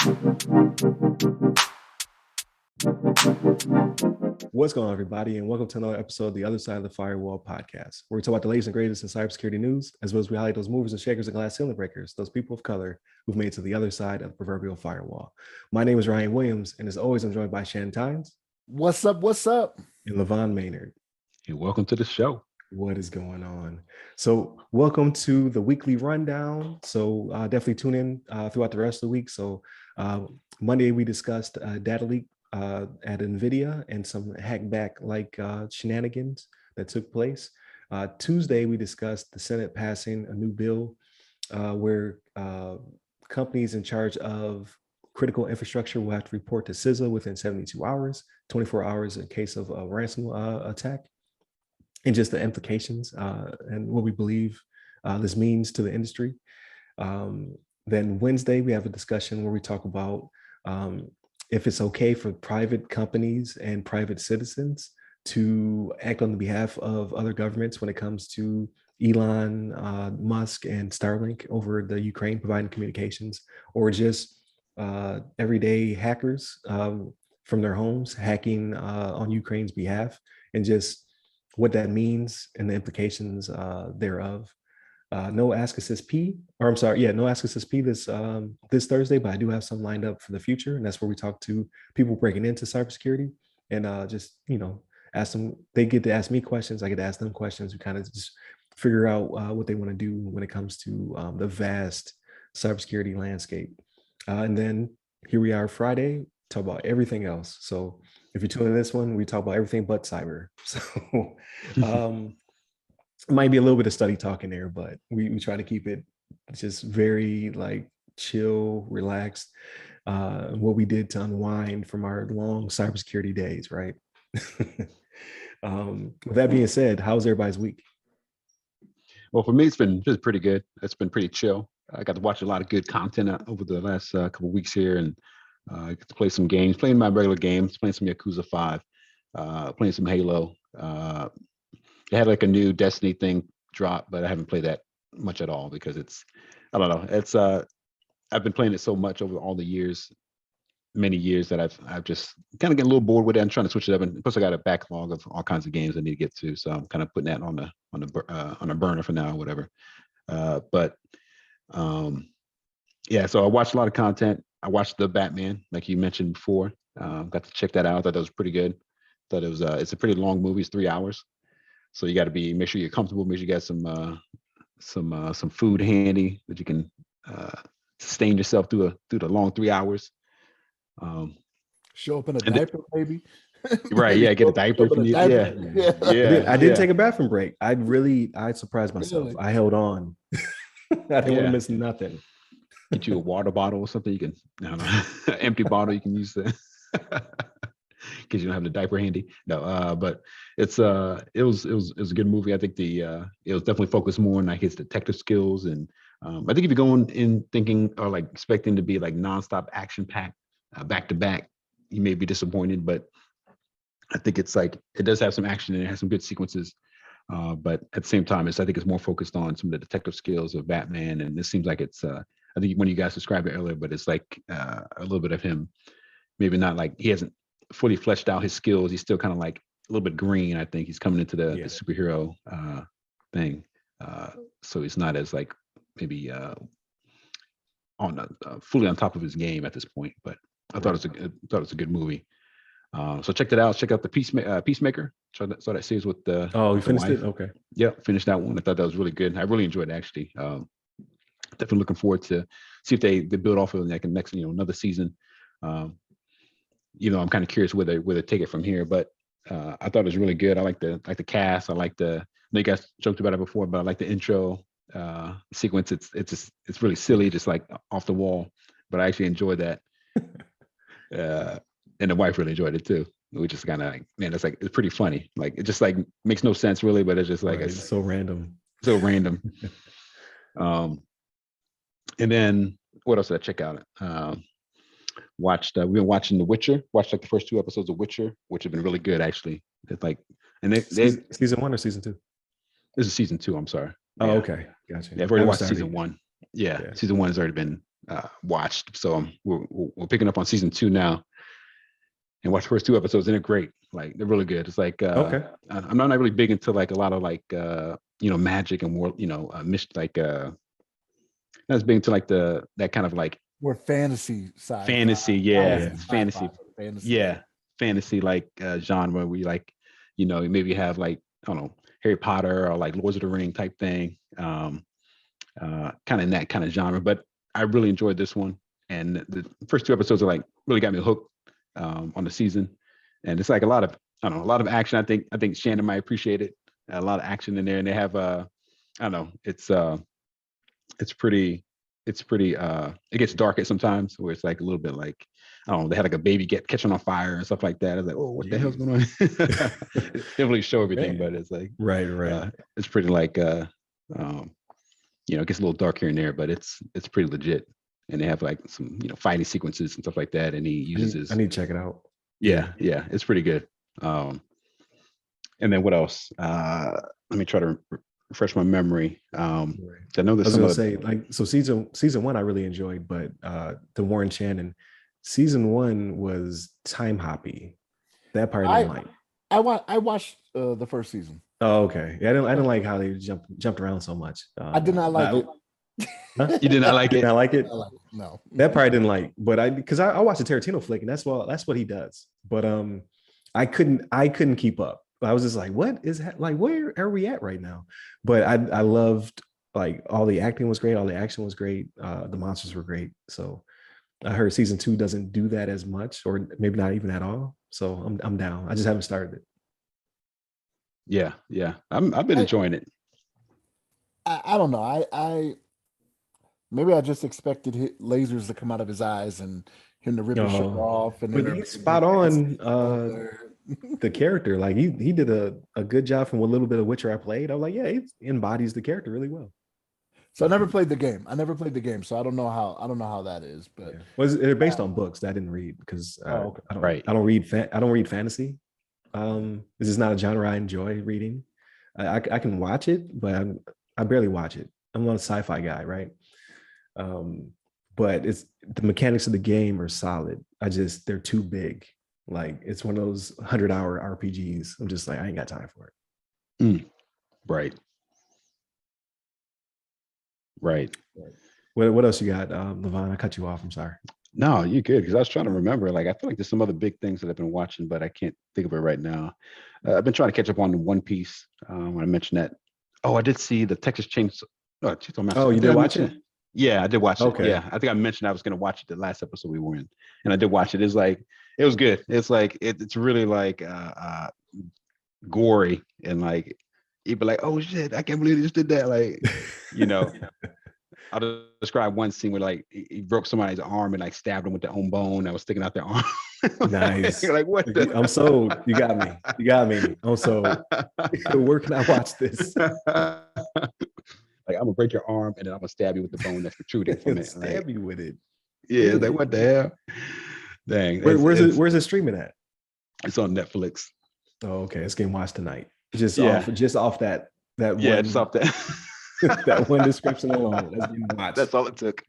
What's going on, everybody, and welcome to another episode of the Other Side of the Firewall podcast, where we talk about the latest and greatest in cybersecurity news, as well as we highlight those movers and shakers and glass ceiling breakers, those people of color who've made it to the other side of the proverbial firewall. My name is Ryan Williams, and as always, I'm joined by Shannon Tynes. What's up? What's up? And LeVon Maynard. And welcome to the show. What is going on? So welcome to the weekly rundown. So definitely tune in throughout the rest of the week. So Monday, we discussed data leak at NVIDIA and some hackback-like shenanigans that took place. Tuesday, we discussed the Senate passing a new bill where companies in charge of critical infrastructure will have to report to CISA within 72 hours, 24 hours in case of a ransom attack, and just the implications and what we believe this means to the industry. Then Wednesday, we have a discussion where we talk about if it's okay for private companies and private citizens to act on the behalf of other governments when it comes to Elon Musk and Starlink over the Ukraine providing communications, or just everyday hackers from their homes hacking on Ukraine's behalf, and just what that means and the implications thereof. No Ask Us SP, or I'm sorry, no Ask Us SP this Thursday, but I do have some lined up for the future, and that's where we talk to people breaking into cybersecurity and just ask them. They get to ask me questions, I get to ask them questions. We kind of just figure out what they want to do when it comes to the vast cybersecurity landscape. And then here we are Friday, talk about everything else. So if you're tuning in this one, we talk about everything but cyber. So it might be a little bit of study talk in there, but we try to keep it just very like chill, relaxed, what we did to unwind from our long cybersecurity days, right? With that being said, how's everybody's week? Well, for me, it's been just pretty good. It's been pretty chill. I got to watch a lot of good content over the last couple of weeks here, and I get to play some games, playing my regular games, playing some Yakuza 5, playing some Halo. They had like a new Destiny thing drop, but I haven't played that much at all because I don't know. It's I've been playing it so much over all the years, many years, that I've just kind of getting a little bored with it. I'm trying to switch it up, and plus I got a backlog of all kinds of games I need to get to, so I'm kind of putting that on a burner for now, or whatever. So I watched a lot of content. I watched The Batman, like you mentioned before. Got to check that out. I thought that was pretty good. Thought it was it's a pretty long movie. It's 3 hours. So you got to make sure you're comfortable. Make sure you got some food handy that you can sustain yourself through the long 3 hours. Show up in a diaper, maybe. Right? Yeah, get a diaper if you need. Yeah. I did take a bathroom break. I surprised myself. Really? I held on. I didn't want to miss nothing. Get you a water bottle or something. You can, empty bottle you can use that. Because you don't have the diaper handy. No, but it was a good movie. I think it was definitely focused more on like his detective skills, and I think if you're going in thinking or like expecting to be like nonstop action packed back to back, you may be disappointed. But I think it's like it does have some action and it has some good sequences. But at the same time, I think it's more focused on some of the detective skills of Batman, and this seems like it's. I think when you guys described it earlier, but it's like a little bit of him, maybe not like he hasn't fully fleshed out his skills. He's still kind of like a little bit green. I think he's coming into the superhero thing, so he's not as like maybe fully on top of his game at this point. But I thought it was a good movie. So check that out. Check out the Peacemaker. So that series with the you finished it? Okay. Yeah, finished that one. I thought that was really good. I really enjoyed it actually. Definitely looking forward to see if they build off of like next another season. I'm kind of curious where they take it from here, but I thought it was really good. I like the cast. I know you guys joked about it before, but I like the intro sequence. It's really silly, just like off the wall, but I actually enjoyed that. And the wife really enjoyed it too. We just kind of like, man, it's pretty funny. Like it just like makes no sense really, but it's just like it's so random. So random. And then what else did I check out? We've been watching The Witcher. Watched like the first 2 episodes of Witcher, which have been really good actually. It's like, and they season 1 or season 2? This is season 2. I'm sorry. Oh, okay, gotcha. Yeah, I've already watched season 1. Yeah, season 1 has already been watched. So we're picking up on season 2 now, and watched the first 2 episodes, and they're great. Like they're really good. It's like Okay. I'm not really big into like a lot of like magic and more not as big into like that kind of like We're fantasy side. fantasy, yeah, Fantasy, fantasy, sci-fi, fantasy. yeah, fantasy like genre where you like maybe have like I don't know Harry Potter or like Lords of the Ring type thing, kind of in that kind of genre. But I really enjoyed this one, and the first 2 episodes are like really got me hooked on the season, and it's like a lot of a lot of action. I think Shannon might appreciate it. A lot of action in there, and they have I don't know, it's pretty it gets dark at sometimes where it's like a little bit like I don't know, they had like a baby catching on fire and stuff like that. I was like, oh, what the hell's going on? They didn't really show everything, but it's like Right. it's pretty like it gets a little dark here and there, but it's pretty legit. And they have like some fighting sequences and stuff like that. And he uses his I need to check it out. yeah, it's pretty good. And then what else? Let me try to refresh my memory. I know I there's was some gonna other, say, like, so season 1 I really enjoyed, but the Warren Shannon season 1 was time hoppy. That part I didn't like. I watched the first season. Oh, okay. Yeah, I didn't like how they jumped around so much. I did not like it. Huh? You did not like it? Did not like it? No. That part I didn't like, but because I watched a Tarantino flick, and that's what he does. But I couldn't keep up. I was just like, what is like, where are we at right now? But I loved, like, all the acting was great, all the action was great, the monsters were great. So I heard season 2 doesn't do that as much, or maybe not even at all. So I'm down. I just haven't started it. Yeah. I've been enjoying it. I don't know. I maybe I just expected lasers to come out of his eyes and him to rip his shirt off. And but then he's spot on. The character, like he did a good job from what little bit of Witcher I played. I was like, yeah, he embodies the character really well. So I never played the game. So I don't know how that is. But they're based on books that I didn't read because okay. I don't read fantasy. This is not a genre I enjoy reading. I can watch it, but I barely watch it. I'm not a sci-fi guy, right? But it's the mechanics of the game are solid. They're too big. Like it's one of those 100-hour RPGs. I'm just like, I ain't got time for it. Right. What else you got, LeVon? I cut you off. I'm sorry. No, you're good, because I was trying to remember. Like, I feel like there's some other big things that I've been watching, but I can't think of it right now. I've been trying to catch up on the One Piece. When I mentioned that. Oh, I did see the Texas Chainsaw Massacre. Oh, you did watch it? Yeah, I did watch it. Okay. Yeah, I think I mentioned I was going to watch it the last episode we were in, and I did watch it. It's like it was good. It's like it's really like gory, and like you'd be like, oh shit, I can't believe they just did that. Like, I'll describe one scene where like he broke somebody's arm and like stabbed him with their own bone that was sticking out their arm. Nice. Like, what the? I'm sold. You got me. I'm sold. Where can I watch this? Like, I'm gonna break your arm and then I'm gonna stab you with the bone that's protruding from it. Stab you with it. Yeah, like what the hell? Dang. Where's it streaming at? It's on Netflix. Oh, okay. It's getting watched tonight. Just off that Yeah, one, just off that. that one description alone. That's all it took.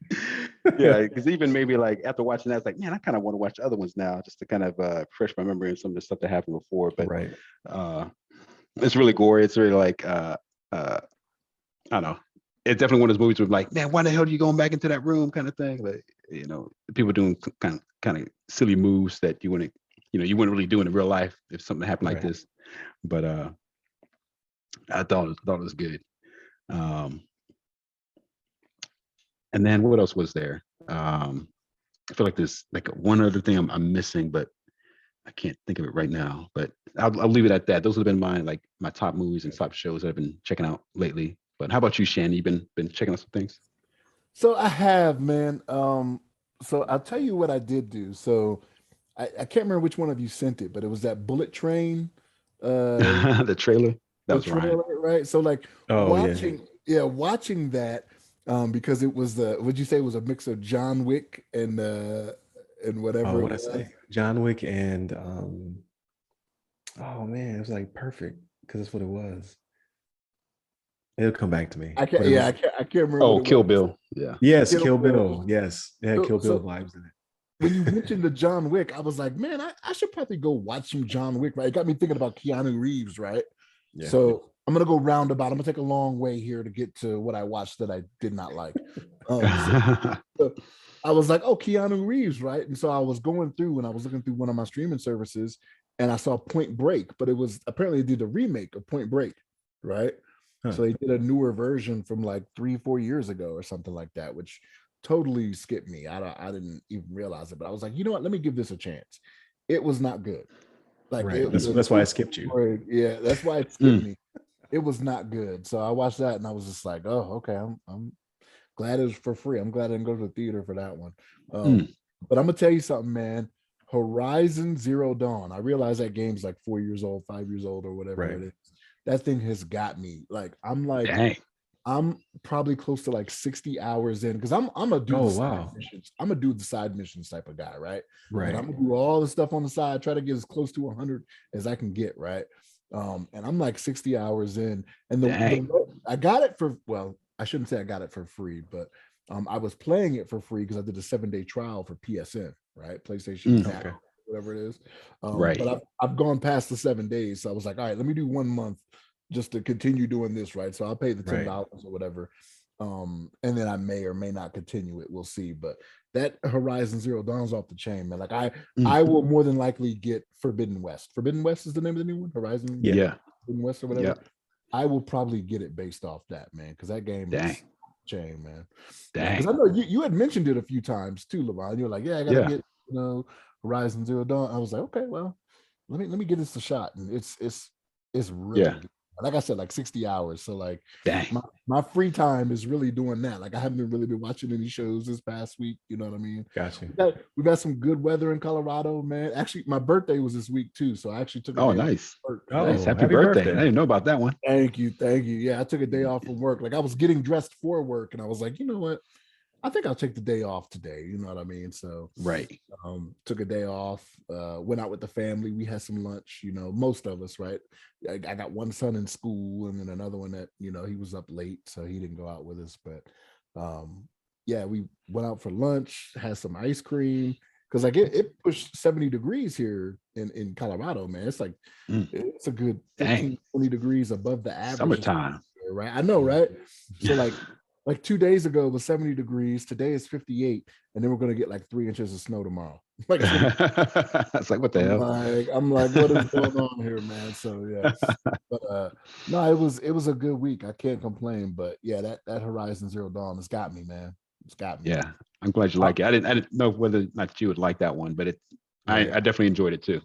Yeah, because even maybe like after watching that, it's like, man, I kind of want to watch the other ones now, just to kind of refresh my memory of some of the stuff that happened before. But right. It's really gory. It's really like I don't know. It's definitely one of those movies where like, man, why the hell are you going back into that room, kind of thing. Like, people doing kind of silly moves that you wouldn't really do in real life if something happened like this. But I thought it was good. And then what else was there? I feel like there's like one other thing I'm missing, but I can't think of it right now. But I'll leave it at that. Those have been my top movies and top shows that I've been checking out lately. But how about you, Shannon? You've been checking out some things? So I have, man. So I'll tell you what I did do. So I can't remember which one of you sent it, but it was that Bullet Train. The trailer. That was trailer, right? So like watching that, because it was would you say it was a mix of John Wick and whatever. What I say? John Wick and oh man, it was like perfect because that's what it was. It'll come back to me. I can't. But it Yeah, was, I can't remember. Oh, what it Kill was. Bill. Yeah. yes, Kill Kill Bill. Bill. Yes, it had Kill Bill vibes in it. When you mentioned the John Wick, I was like, man, I should probably go watch some John Wick. Right, it got me thinking about Keanu Reeves. Right, Yeah. So I'm gonna go roundabout. I'm gonna take a long way here to get to what I watched that I did not like. So I was like, oh, Keanu Reeves, right? And so I was going through and I was looking through one of my streaming services, and I saw Point Break, but it was apparently they did a remake of Point Break, right? Huh. So they did a newer version from like 3-4 years ago or something like that, which totally skipped me. I didn't even realize it, but I was like, you know what? Let me give this a chance. It was not good. Like Right. That's why I skipped you. Yeah, that's why it skipped me. It was not good. So I watched that and I was just like, oh, okay. I'm glad it was for free. I'm glad I didn't go to the theater for that one. But I'm gonna tell you something, man. Horizon Zero Dawn. I realize that game's like 4 years old, 5 years old, or whatever it is. That thing has got me. Like Dang. I'm probably close to like 60 hours in because I'm a do missions. I'm a do the side missions type of guy, right? Right. Like, I'm gonna do all the stuff on the side, try to get as close to 100 as I can get, right? And I'm like 60 hours in, and I got it for, well, I shouldn't say I got it for free, but I was playing it for free because I did a 7-day trial for PSN, right? PlayStation Now, whatever it is. Right. But I've gone past the 7 days, so I was like, all right, let me do 1 month just to continue doing this, right? So I'll pay the $10 or whatever, and then I may or may not continue it. We'll see. But that Horizon Zero Dawn's off the chain, man. Like I will more than likely get Forbidden West. Forbidden West is the name of the new one, Horizon. Yeah. Forbidden West or whatever. I will probably get it based off that, man, because that game is chain, man. Because I know you had mentioned it a few times too, LeVon. You were like, yeah, I gotta get Horizon Zero Dawn. I was like, okay, well, let me give this a shot, and it's really good. Like I said, like 60 hours. So like my free time is really doing that. Like I haven't really been watching any shows this past week. You know what I mean? Gotcha. We've had some good weather in Colorado, man. Actually, my birthday was this week too. So I actually took a day nice. Nice. Happy birthday. I didn't know about that one. Thank you. Yeah, I took a day off from work. Like I was getting dressed for work and I was like, you know what? I think I'll take the day off today. You know what I mean? So took a day off, went out with the family. We had some lunch, most of us, right? I got one son in school and then another one that, he was up late, so he didn't go out with us. But we went out for lunch, had some ice cream. Because like it pushed 70 degrees here in Colorado, man. It's like it's a good 15, 20 degrees above the average. Summertime. Right? I know, right? So like 2 days ago it was 70 degrees. Today is 58, and then we're gonna get like 3 inches of snow tomorrow. Like it's like what the hell? I'm like, what is going on here, man? So yeah. But no, it was a good week. I can't complain. But yeah, that Horizon Zero Dawn has got me, man. It's got me. Yeah, I'm glad you like it. I didn't know whether or not you would like that one, but I definitely enjoyed it too.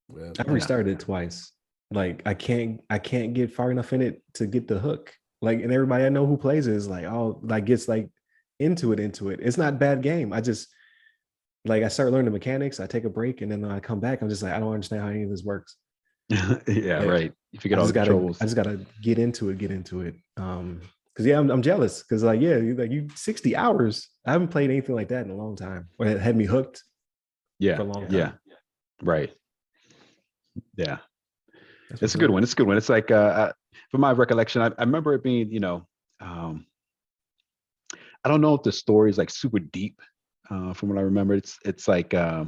Well, I've restarted it twice. Like I can't get far enough in it to get the hook. Like, and everybody I know who plays it is like, oh, like gets like into it. It's not a bad game. I just I start learning the mechanics. I take a break, and then when I come back, I'm just like, I don't understand how any of this works. Right. You forget all the controls. I just gotta get into it. Because I'm jealous. Because you 60 hours. I haven't played anything like that in a long time. Or it had me hooked. Yeah. For a long time. Yeah. Right. Yeah. It's a good one. It's like from my recollection, I remember it being, I don't know if the story is like super deep. From what I remember, it's like I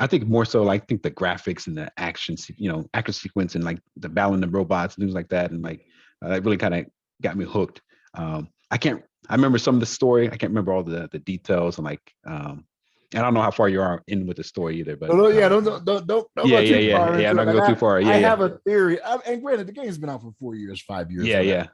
think more so like, I think the graphics and the action sequence and like the battling the robots and things like that, and like that really kind of got me hooked. I remember some of the story. I can't remember all the details, and like I don't know how far you are in with the story either. But don't go too far. I'm not gonna go too far. I have a theory, and granted, the game's been out for 4 years, 5 years. Yeah.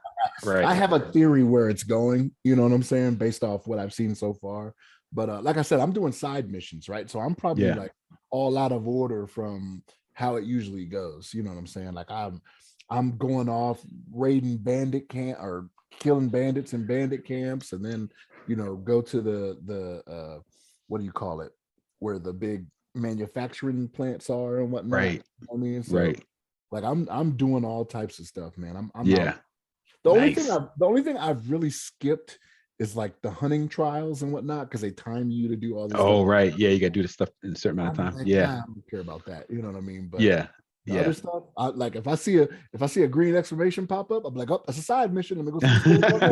Right. I have a theory where it's going. You know what I'm saying, based off what I've seen so far. But like I said, I'm doing side missions, right? So I'm probably like all out of order from how it usually goes. You know what I'm saying? Like I'm going off raiding bandit camp or killing bandits in bandit camps, and then go to the what do you call it, where the big manufacturing plants are and whatnot. Right. I mean, so, right. Like I'm doing all types of stuff, man. I'm yeah. Out. The only thing I've really skipped is like the hunting trials and whatnot, because they time you to do all this. Oh, stuff. right. Yeah, you gotta do the stuff in a certain amount of time. Like, yeah. I don't care about that. You know what I mean? But yeah. The other stuff, like if I see a green exclamation pop up, I'm like, oh, that's a side mission. Let me go see what's going on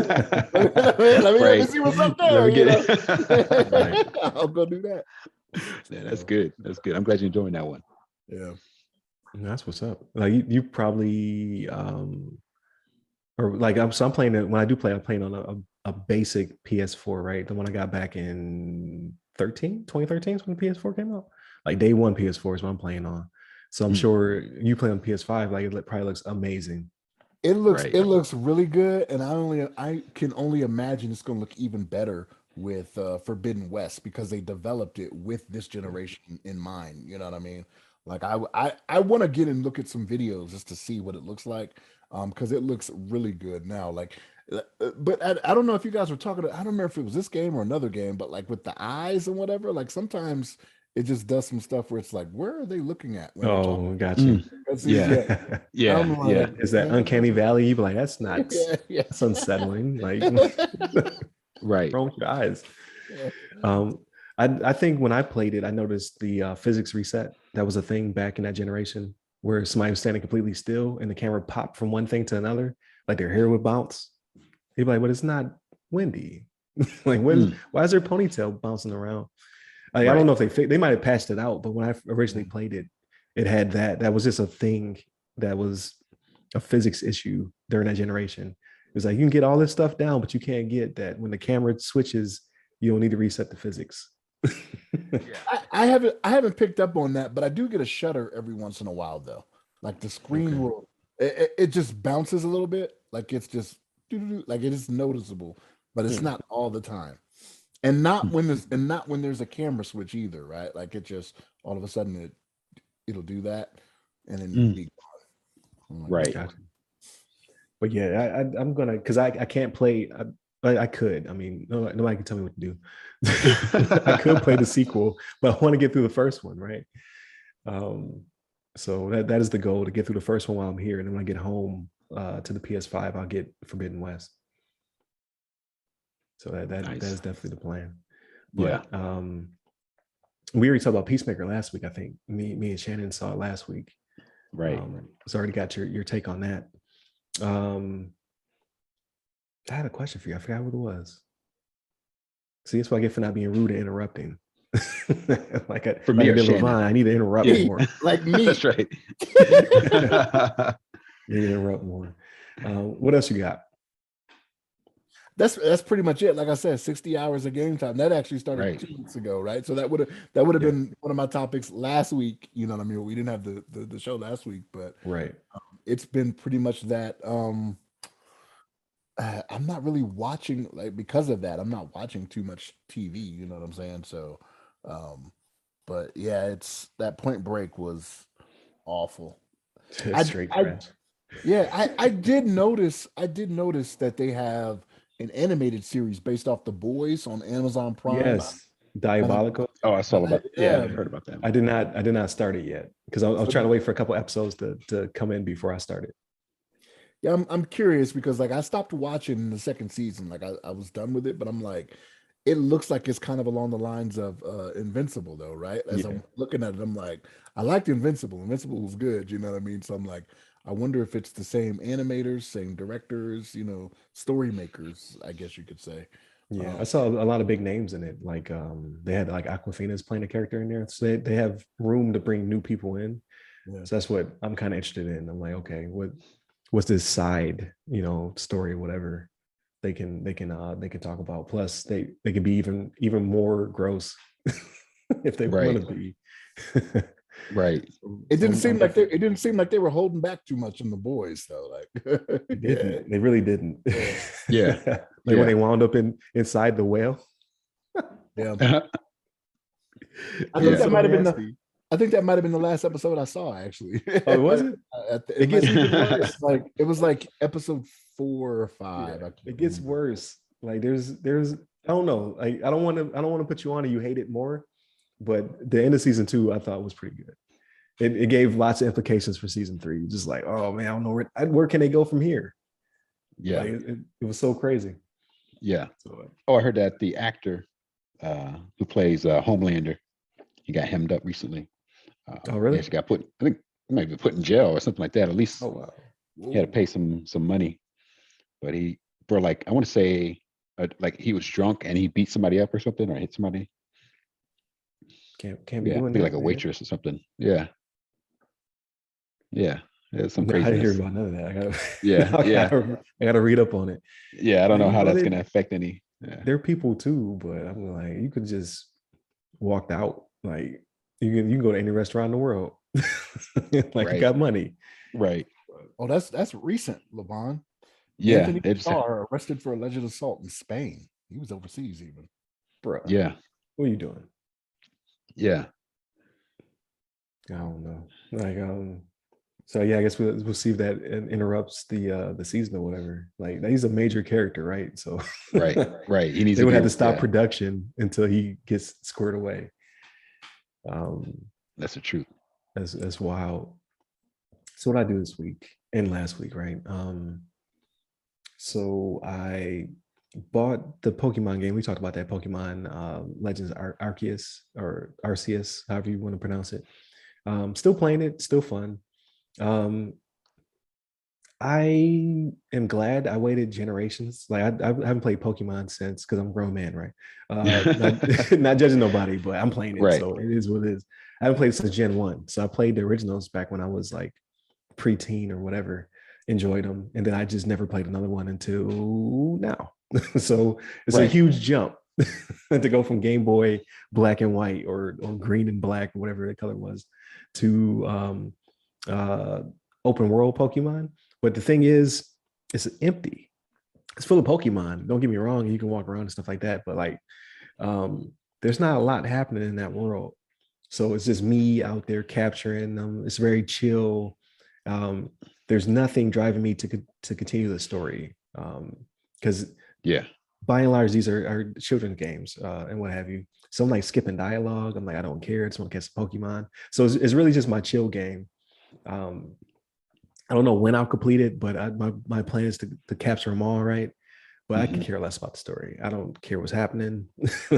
there. let me see what's up there. You know? Right. I'll go do that. Yeah, that's good. That's good. I'm glad you're enjoying that one. Yeah. That's what's up. Like you probably or like so I'm playing it when I do play, I'm playing on a basic PS4, right? The one I got back in 2013 is when the PS4 came out. Like day one PS4 is what I'm playing on. So I'm sure you play on PS5, like it probably looks amazing. It looks really good, and I can only imagine it's going to look even better with Forbidden West because they developed it with this generation in mind. You know what I mean? Like I want to get and look at some videos just to see what it looks like, because it looks really good now. Like, but I don't know if you guys were talking. I don't remember if it was this game or another game, but like with the eyes and whatever, like sometimes it just does some stuff where it's like, where are they looking at? When they're talking? Got you. Yeah. Is that uncanny valley? You be like, that's not. That's unsettling. Like, right. Wrong with your eyes. I think when I played it, I noticed the physics reset. That was a thing back in that generation where somebody was standing completely still and the camera popped from one thing to another, like their hair would bounce. You'd be like, but it's not windy. Like, why is their ponytail bouncing around? Like, I don't know if they might have patched it out, but when I originally played it, it had that was just a thing that was a physics issue during that generation. It was like, you can get all this stuff down, but you can't get that when the camera switches, you don't need to reset the physics. I haven't picked up on that, but I do get a shudder every once in a while though. Like the screen will it just bounces a little bit, like it's just like it is noticeable, but it's not all the time. And not when there's a camera switch either, right? Like it just all of a sudden it'll do that and then be gone. Like, right. Gotcha. But yeah, I'm gonna because I can't play. I could. I mean, nobody can tell me what to do. I could play the sequel, but I want to get through the first one, right? So that is the goal, to get through the first one while I'm here, and then when I get home to the PS5, I'll get Forbidden West. So that is definitely the plan. But we already talked about Peacemaker last week. I think me and Shannon saw it last week. Right. So I already got your take on that. I had a question for you. I forgot what it was. See, that's what I get for not being rude and interrupting. For me, LeVon, I need to interrupt more. Like me. That's right. You need to interrupt more. What else you got? That's pretty much it. Like I said, 60 hours of game time. That actually started 2 weeks ago, right? So that would have been one of my topics last week. You know what I mean? We didn't have the show last week, but it's been pretty much that. I'm not really watching, like, because of that. I'm not watching too much TV. You know what I'm saying? So, but yeah, it's that Point Break was awful. Straight trash. I did notice that they have an animated series based off The Boys on Amazon Prime. Yes, Diabolical. Oh, I saw about that. Yeah, I heard about that. I did not start it yet because I was trying to wait for a couple episodes to come in before I started. Yeah, I'm curious because like I stopped watching the second season. Like I was done with it, but I'm like, it looks like it's kind of along the lines of Invincible though, right? As I'm looking at it, I'm like, I liked Invincible. Invincible was good, you know what I mean? So I'm like, I wonder if it's the same animators, same directors, you know, story makers, I guess you could say. Yeah, I saw a lot of big names in it. Like they had like Aquafina's playing a character in there. So they have room to bring new people in. Yeah. So that's what I'm kind of interested in. I'm like, okay, what's this side, you know, story, whatever they can talk about. Plus they can be even more gross if they want to be. Right. It didn't seem like they were holding back too much in The Boys though. Like they really didn't. Yeah. When they wound up inside the whale. Yeah. I think that might have been the last episode I saw actually. Oh, was it? It gets even worse. Like it was like episode 4 or 5. Yeah, it gets worse. Like there's I don't know. Like I don't want to put you on and you hate it more. But the end of season 2, I thought was pretty good. It gave lots of implications for season 3. Just like, oh man, I don't know where can they go from here? Yeah, like, it was so crazy. Yeah. I heard that the actor who plays Homelander, he got hemmed up recently. Oh really? He actually got put. I think might be put in jail or something like that. At least Oh wow. he had to pay some money. But for like, I want to say, like he was drunk and he beat somebody up or something, or hit somebody. Can't be Yeah, doing be that. like a waitress or something. Yeah, there's some No, I didn't hear craziness. about none of that. Yeah, yeah, I gotta read up on it. yeah. I don't know You how know, that's gonna affect any. Yeah, they're people too, but I'm like, you could just walked out. Like you can go to any restaurant in the world. Like you right, got money. right. Oh, that's recent, LeVon. Yeah, Anthony they just, Starr arrested for alleged assault in Spain. He was overseas even. Bro, yeah, what are you doing? yeah. I don't know. Like so yeah, I guess we'll see if that interrupts the season or whatever. Like he's a major character, right? So Right, right. He needs they to would be. have to stop Yeah, production until he gets squared away. that's the truth. That's wild. So what I do this week and last week, right? So I bought the Pokemon game. We talked about that Pokemon Legends Arceus or Arceus, however you want to pronounce it. Still playing it, still fun. Um, I am glad I waited generations. Like I haven't played Pokemon since because I'm a grown man, right? Not, not judging nobody, but I'm playing it, Right. so it is what it is. I haven't played since Gen 1. So I played the originals back when I was like preteen or whatever, enjoyed them. And then I just never played another one until now. So it's a Right. huge jump to go from Game Boy black and white or green and black or whatever the color was to uh, open world Pokemon. But the thing is, it's empty. It's full of Pokemon. Don't get me wrong, you can walk around and stuff like that, but like there's not a lot happening in that world. So it's just me out there capturing them. It's very chill. There's nothing driving me to continue the story. Because Yeah. by and large, these are children's games and what have you. So I'm like skipping dialogue. I'm like, I don't care. I just want to catch some Pokemon. So it's really just my chill game. I don't know when I'll complete it, but my plan is to capture them all, right? But I can care less about the story. I don't care what's happening. I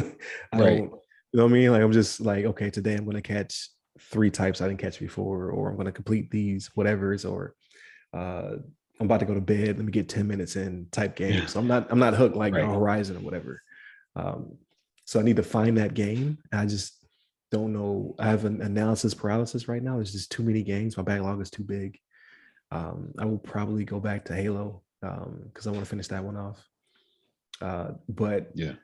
Right. don't, you know what I mean? Like I'm just like, okay, today I'm gonna catch 3 types I didn't catch before, or I'm gonna complete these whatever's, or I'm about to go to bed. Let me get 10 minutes in type game. So I'm not hooked like Right. Horizon or whatever. So I need to find that game. I just don't know. I have an analysis paralysis right now. There's just too many games. My backlog is too big. I will probably go back to Halo because I want to finish that one off. But Yeah.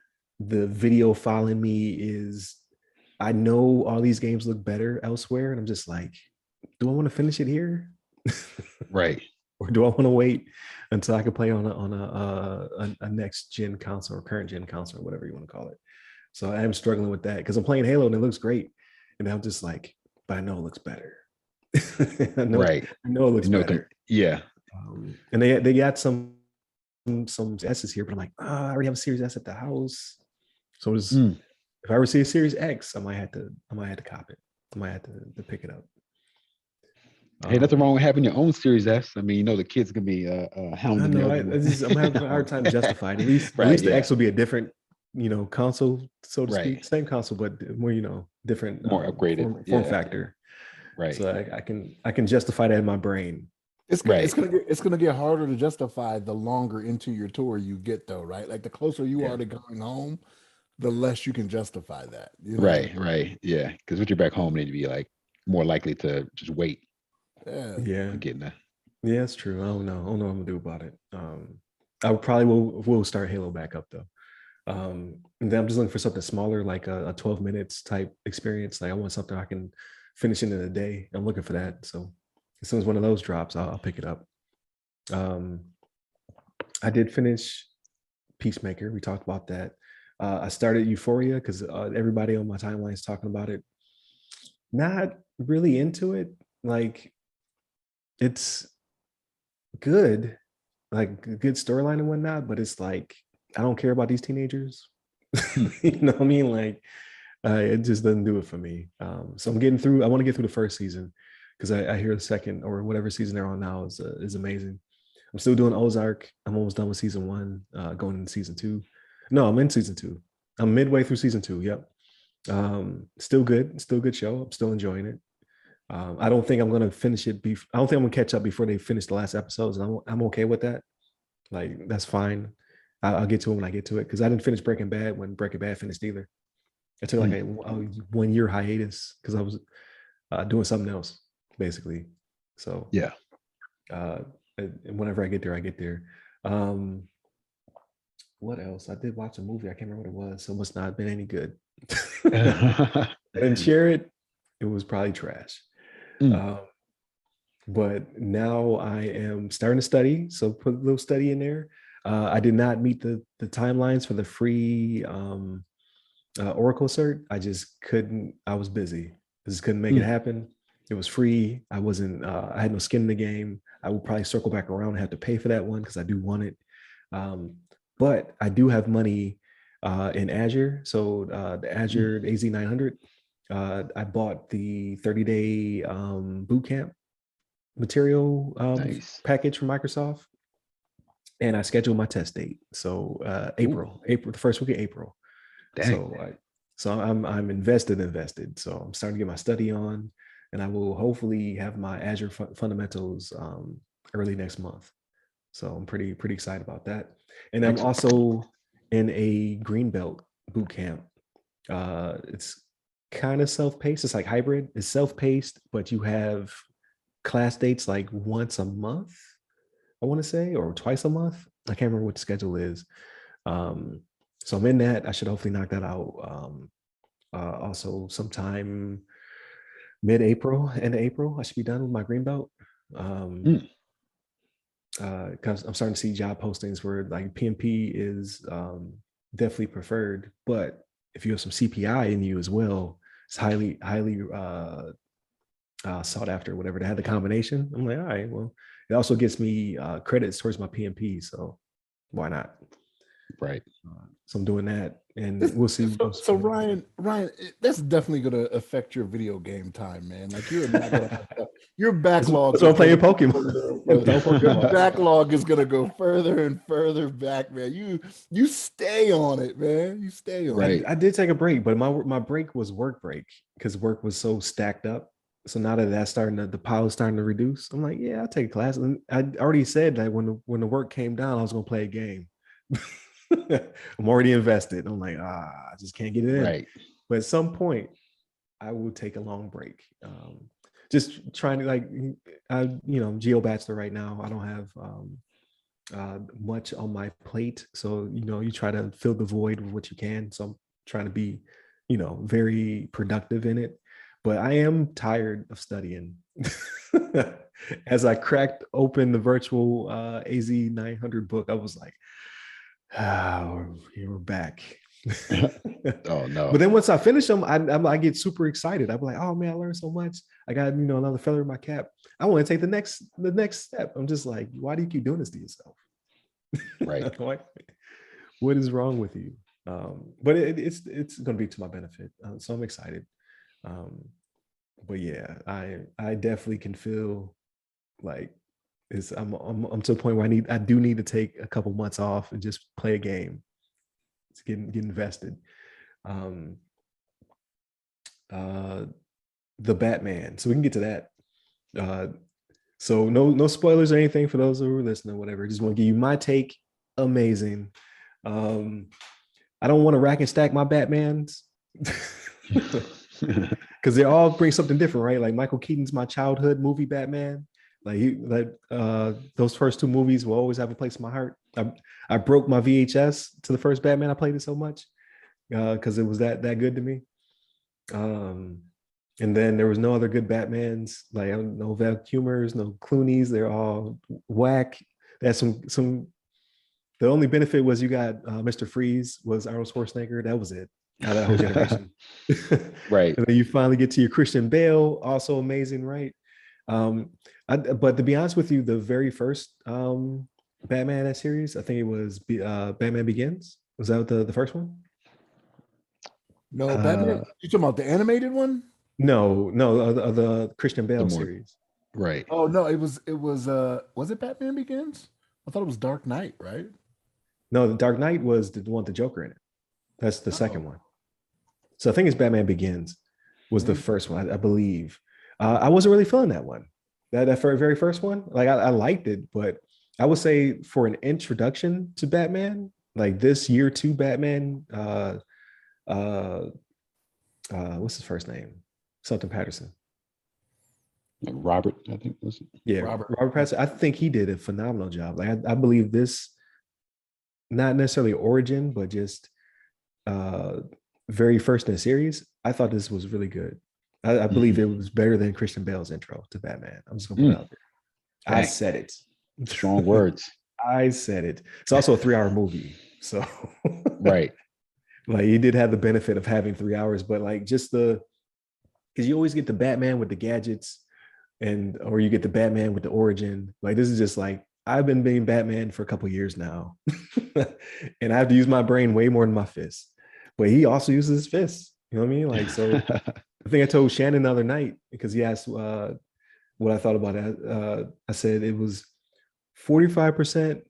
the video file in me is, I know all these games look better elsewhere, and I'm just like, do I want to finish it here? Right. Or do I want to wait until I can play on a next gen console or current gen console or whatever you want to call it? So I am struggling with that because I'm playing Halo and it looks great, and I'm just like, but I know it looks better. I know it looks better. Yeah. And they got some S's here, but I'm like, I already have a Series S at the house. So if I ever see a Series X, I might have to cop it. I might have to pick it up. Hey, nothing wrong with having your own Series S. I mean, the kids can be hounding the other one. I'm having a hard time justifying. At least the X will be a different, console, so to speak. Same console, but more, different, more upgraded form factor. Right. So I can justify that in my brain. It's gonna get harder to justify the longer into your tour you get, though, right? Like the closer you are to going home, the less you can justify that. Right. Yeah, because when you're back home, you'd be like more likely to just wait. Yeah. Getting that. Yeah, it's true. I don't know what I'm gonna do about it. I probably will start Halo back up though. And then I'm just looking for something smaller, like a 12 minutes type experience. Like I want something I can finish in a day. I'm looking for that. So as soon as one of those drops, I'll pick it up. I did finish Peacemaker. We talked about that. I started Euphoria because everybody on my timeline is talking about it. Not really into it. Like it's good, like good storyline and whatnot, but it's like I don't care about these teenagers. You know what I mean? Like it just doesn't do it for me. So I'm getting through. I want to get through the first season because I hear the second or whatever season they're on now is amazing. I'm still doing Ozark. I'm almost done with season 1. Going into season 2. No, I'm in season 2. I'm midway through season 2. Yep. Still good show. I'm still enjoying it. I don't think I'm gonna finish it. I don't think I'm gonna catch up before they finish the last episodes, and I'm okay with that. Like that's fine. I'll get to it when I get to it because I didn't finish Breaking Bad when Breaking Bad finished either. I took like a 1 year hiatus because I was doing something else basically. So Yeah. And whenever I get there, I get there. What else? I did watch a movie. I can't remember what it was. So it must not have been any good. I didn't share it. It was probably trash. But now I am starting to study. So put a little study in there. I did not meet the timelines for the free Oracle cert. I just couldn't. I was busy. I just couldn't make it happen. It was free. I wasn't. I had no skin in the game. I will probably circle back around and have to pay for that one because I do want it. But I do have money in Azure. So the Azure AZ900. I bought the 30-day boot camp material package from Microsoft, and I scheduled my test date. So April, the first week of April. Dang. So I'm invested. So I'm starting to get my study on, and I will hopefully have my Azure fundamentals early next month. So I'm pretty excited about that. And I'm also in a Greenbelt boot camp. It's kind of self-paced. It's like hybrid. It's self-paced, but you have class dates like once a month, I want to say, or twice a month. I can't remember what the schedule is. So I'm in that. I should hopefully knock that out. Also sometime mid-April, end of April, I should be done with my Greenbelt. Because I'm starting to see job postings where like PMP is definitely preferred, but if you have some CPI in you as well, it's highly sought after, whatever. They had the combination. I'm like, all right, well, it also gets me credits towards my PMP, so why not? Right. So I'm doing that, and we'll see. So Ryan, that's definitely going to affect your video game time, man. Like you're not going to. Your backlog. So I'm playing Pokemon. Your backlog is going to go further and further back, man. You stay on it, man. You stay on it. I did take a break, but my break was work break because work was so stacked up. So now that the pile is starting to reduce, I'm like, yeah, I'll take a class. And I already said that when the work came down, I was going to play a game. I'm already invested. I'm like, I just can't get it in. Right. But at some point, I will take a long break. Just trying to Geo Bachelor right now. I don't have much on my plate. So, you try to fill the void with what you can. So I'm trying to be, very productive in it. But I am tired of studying. As I cracked open the virtual AZ900 book, I was like, we're back. Oh no! But then once I finish them, I get super excited. I'm like, oh man, I learned so much. I got another feather in my cap. I want to take the next step. I'm just like, why do you keep doing this to yourself? Right. What is wrong with you? But it's going to be to my benefit. So I'm excited. But yeah, I definitely can feel like I'm to the point where I do need to take a couple months off and just play a game. It's get invested. The Batman. So we can get to that. So no spoilers or anything for those who are listening, whatever. Just want to give you my take. Amazing. I don't want to rack and stack my Batmans. Because they all bring something different, right? Like Michael Keaton's my childhood movie Batman. Those first two movies will always have a place in my heart. I broke my VHS to the first Batman. I played it so much because it was that good to me. And then there was no other good Batmans. Like no Val Kilmers, no Clooney's. They're all whack. That's some. The only benefit was you got Mr. Freeze was Arnold Schwarzenegger. That was it. Out of that whole generation. Right. And then you finally get to your Christian Bale, also amazing, right? But to be honest with you, the very first Batman that series, I think it was Batman Begins. Was that the first one? No, Batman. You talking about the animated one? No, the Christian Bale series. Right. Oh no, it was it Batman Begins? I thought it was Dark Knight, right? No, the Dark Knight was the one with the Joker in it. That's the second one. So I think it's Batman Begins was the first one, I believe. I wasn't really feeling that one. That very first one, like I liked it, but I would say for an introduction to Batman, like this year two Batman, uh, what's his first name? Something Patterson. Like Robert, I think was it? Yeah, Robert Patterson. I think he did a phenomenal job. Like I believe this, not necessarily origin, but just very first in the series. I thought this was really good. I believe it was better than Christian Bale's intro to Batman. I'm just gonna put it out there. I Dang. said it. Strong words. I said it. It's also a 3-hour movie, so Right. like he did have the benefit of having 3 hours, but like just because you always get the Batman with the gadgets, or you get the Batman with the origin. Like this is just like I've been being Batman for a couple years now, and I have to use my brain way more than my fists. But he also uses his fists. You know what I mean? Like so. I think I told Shannon the other night because he asked what I thought about it. I said it was 45%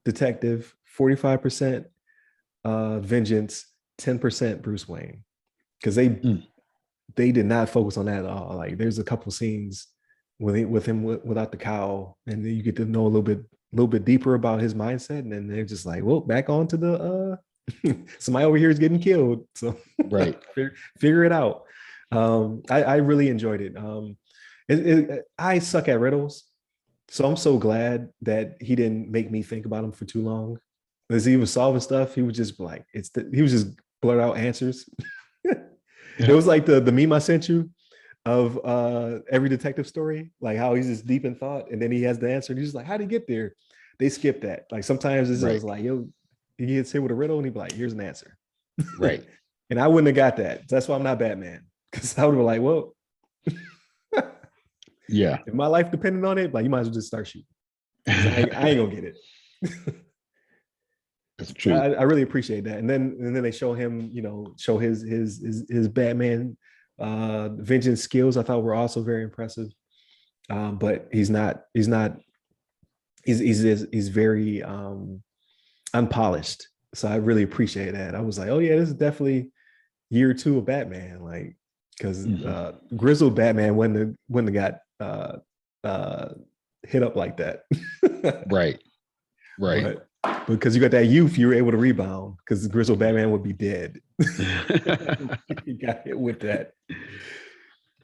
detective, 45% vengeance, 10% Bruce Wayne, because they did not focus on that at all. Like there's a couple scenes with him without the cowl, and then you get to know a little bit deeper about his mindset, and then they're just like, well, back on to the somebody over here is getting killed, so right. figure it out. I really enjoyed it. I suck at riddles, so I'm so glad that he didn't make me think about them for too long. As he was solving stuff, he would just be like, he was just blurt out answers. It was like the meme I sent you of every detective story, like how he's just deep in thought, and then he has the answer, and he's just like, how did he get there? They skip that. Like sometimes it's just like, yo, he gets hit with a riddle, and he'd be like, here's an answer. Right. And I wouldn't have got that. That's why I'm not Batman. Because I would be like, well, yeah. If my life depended on it, like you might as well just start shooting. I ain't gonna get it. That's true. I really appreciate that. And then they show him, show his Batman vengeance skills. I thought were also very impressive. But he's very unpolished. So I really appreciate that. I was like, oh yeah, this is definitely year two of Batman. Like, because grizzled Batman wouldn't have got hit up like that. Right. But because you got that youth, you were able to rebound, because the grizzled Batman would be dead. He got hit with that.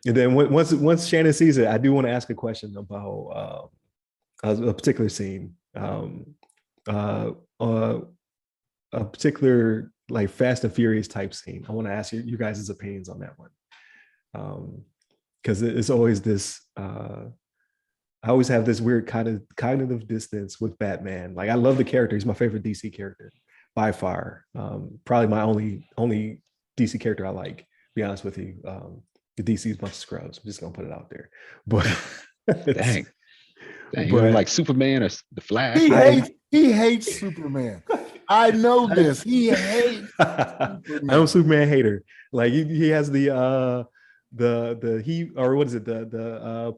And then once Shannon sees it, I do want to ask a question about a particular scene, a particular like Fast and Furious type scene. I want to ask you guys' opinions on that one, because it's always this. I always have this weird kind of cognitive distance with Batman. Like I love the character; he's my favorite DC character by far. Probably my only DC character I like. To be honest with you, the DC's bunch of scrubs. I'm just gonna put it out there. But dang, you don't like Superman or the Flash? He hates Superman. I know this. He hates Superman. I'm a Superman hater. Like he has the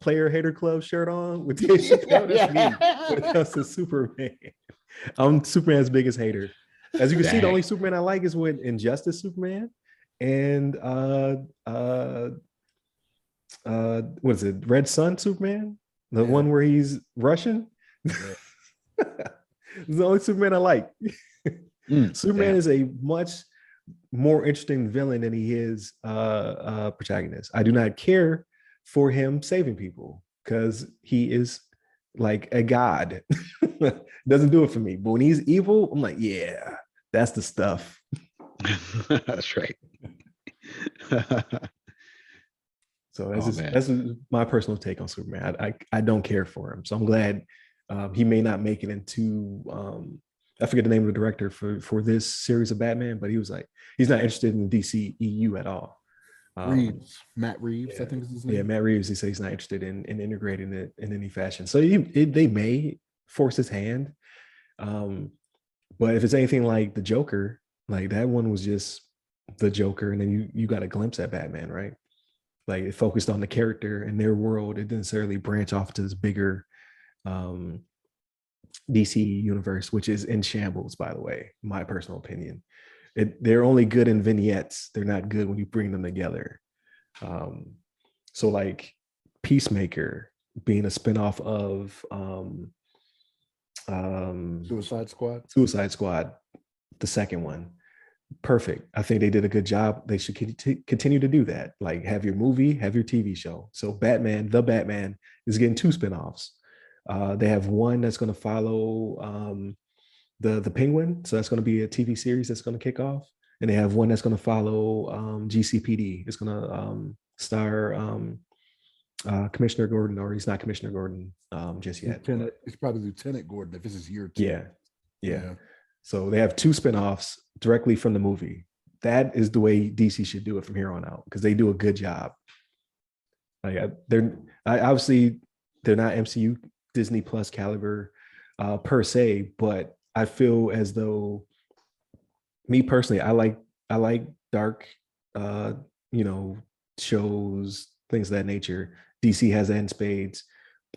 player hater club shirt on with Dave Chappelle. That's me when it comes to Superman. I'm Superman's biggest hater. As you can see, the only Superman I like is with Injustice Superman and what is it, Red Sun Superman, the one where he's Russian. It's the only Superman I like. Superman is a much more interesting villain than he is protagonist. I do not care for him saving people because he is like a god. Doesn't do it for me. But when he's evil, I'm like, yeah, that's the stuff. That's right. So that's my personal take on Superman. I don't care for him. So I'm glad he may not make it into I forget the name of the director for this series of Batman, but he was like, he's not interested in the DC EU at all. Matt Reeves, I think is his name. Yeah, Matt Reeves. He said he's not interested in integrating it in any fashion. So they may force his hand. But if it's anything like the Joker, like that one was just the Joker, and then you got a glimpse at Batman, right? Like it focused on the character and their world. It didn't necessarily branch off to this bigger DC universe, which is in shambles, by the way, my personal opinion. They're only good in vignettes. They're not good when you bring them together. So like Peacemaker being a spinoff of Suicide Squad, the second one. Perfect. I think they did a good job. They should continue to do that. Like have your movie, have your TV show. So the Batman is getting 2 spinoffs. They have one that's going to follow the Penguin. So that's going to be a TV series that's going to kick off. And they have one that's going to follow GCPD. It's going to star Commissioner Gordon, or he's not Commissioner Gordon just yet. It's probably Lieutenant Gordon if this is year 2. Yeah. So they have 2 spinoffs directly from the movie. That is the way DC should do it from here on out, because they do a good job. Like they're obviously they're not MCU Disney Plus caliber per se, but I feel as though, me personally, I like dark shows, things of that nature. DC has that in spades.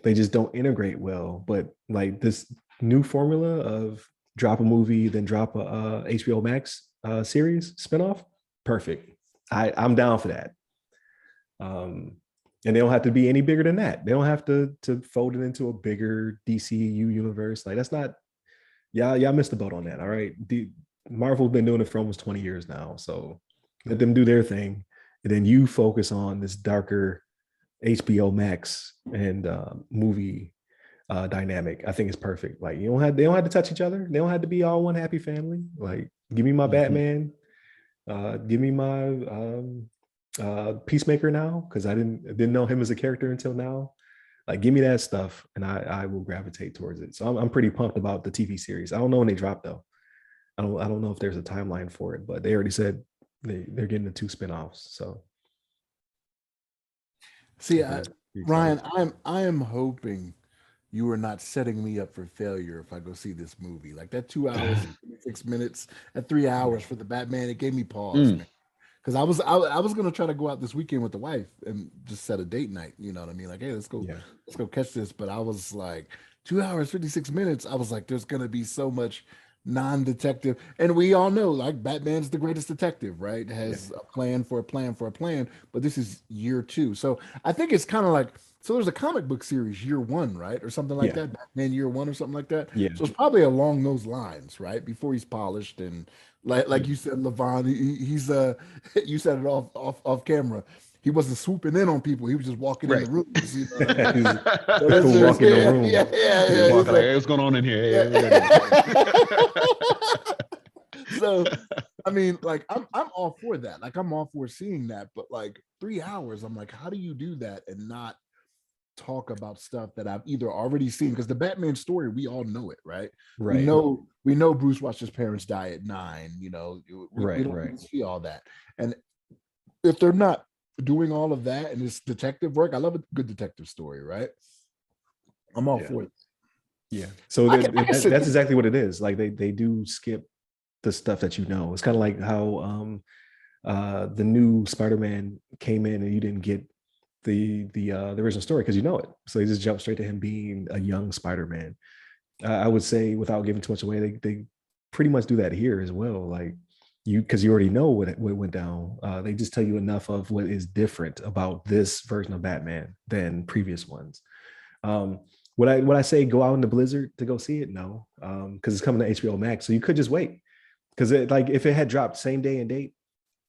They just don't integrate well. But like this new formula of drop a movie, then drop a HBO Max series spinoff, perfect. I'm down for that. And they don't have to be any bigger than that. They don't have to fold it into a bigger DCU universe. Like that's not, y'all missed the boat on that. All right. Marvel's been doing it for almost 20 years now. So let them do their thing. And then you focus on this darker HBO Max and movie dynamic. I think it's perfect. Like they don't have to touch each other. They don't have to be all one happy family. Like give me my Batman, give me my Peacemaker now, because I didn't know him as a character until now. Like give me that stuff and I will gravitate towards it. So I'm pretty pumped about the TV series. I don't know when they drop though. I don't know if there's a timeline for it, but they already said they're getting the 2 spinoffs. So see, Ryan, I am hoping you are not setting me up for failure if I go see this movie. Like that 2 hours, 6 minutes, at 3 hours for the Batman, it gave me pause, man. Because I was gonna try to go out this weekend with the wife and just set a date night. You know what I mean? Like, hey, let's go catch this. But I was like, 2 hours, 56 minutes. I was like, there's gonna be so much non-detective, and we all know like Batman's the greatest detective, right? Has a plan for a plan for a plan. But this is year 2, so I think it's kind of like, so there's a comic book series year 1, right, or something like that. Batman year 1 or something like that. So it's probably along those lines, right? Before he's polished and like you said, LeVon, he's you said it off camera. He wasn't swooping in on people. He was just walking in the room. You know what I mean? Walking in the room. Yeah. Walking like, hey, what's going on in here? So, I mean, like, I'm all for that. Like, I'm all for seeing that. But like 3 hours, I'm like, how do you do that and not talk about stuff that I've either already seen? Because the Batman story, we all know it, right? We know Bruce watched his parents die at 9. You know, we don't see all that. And if they're not doing all of that and it's detective work, I love a good detective story, right? I'm all for it. Yeah. So that's exactly what it is. Like they do skip the stuff that you know. It's kind of like how the new Spider-Man came in and you didn't get the original story because you know it. So they just jump straight to him being a young Spider-Man. I would say, without giving too much away, they pretty much do that here as well. Like because you already know what went down. They just tell you enough of what is different about this version of Batman than previous ones. Would I say go out in the blizzard to go see it? No, because it's coming to HBO Max. So you could just wait. Because like if it had dropped same day and date,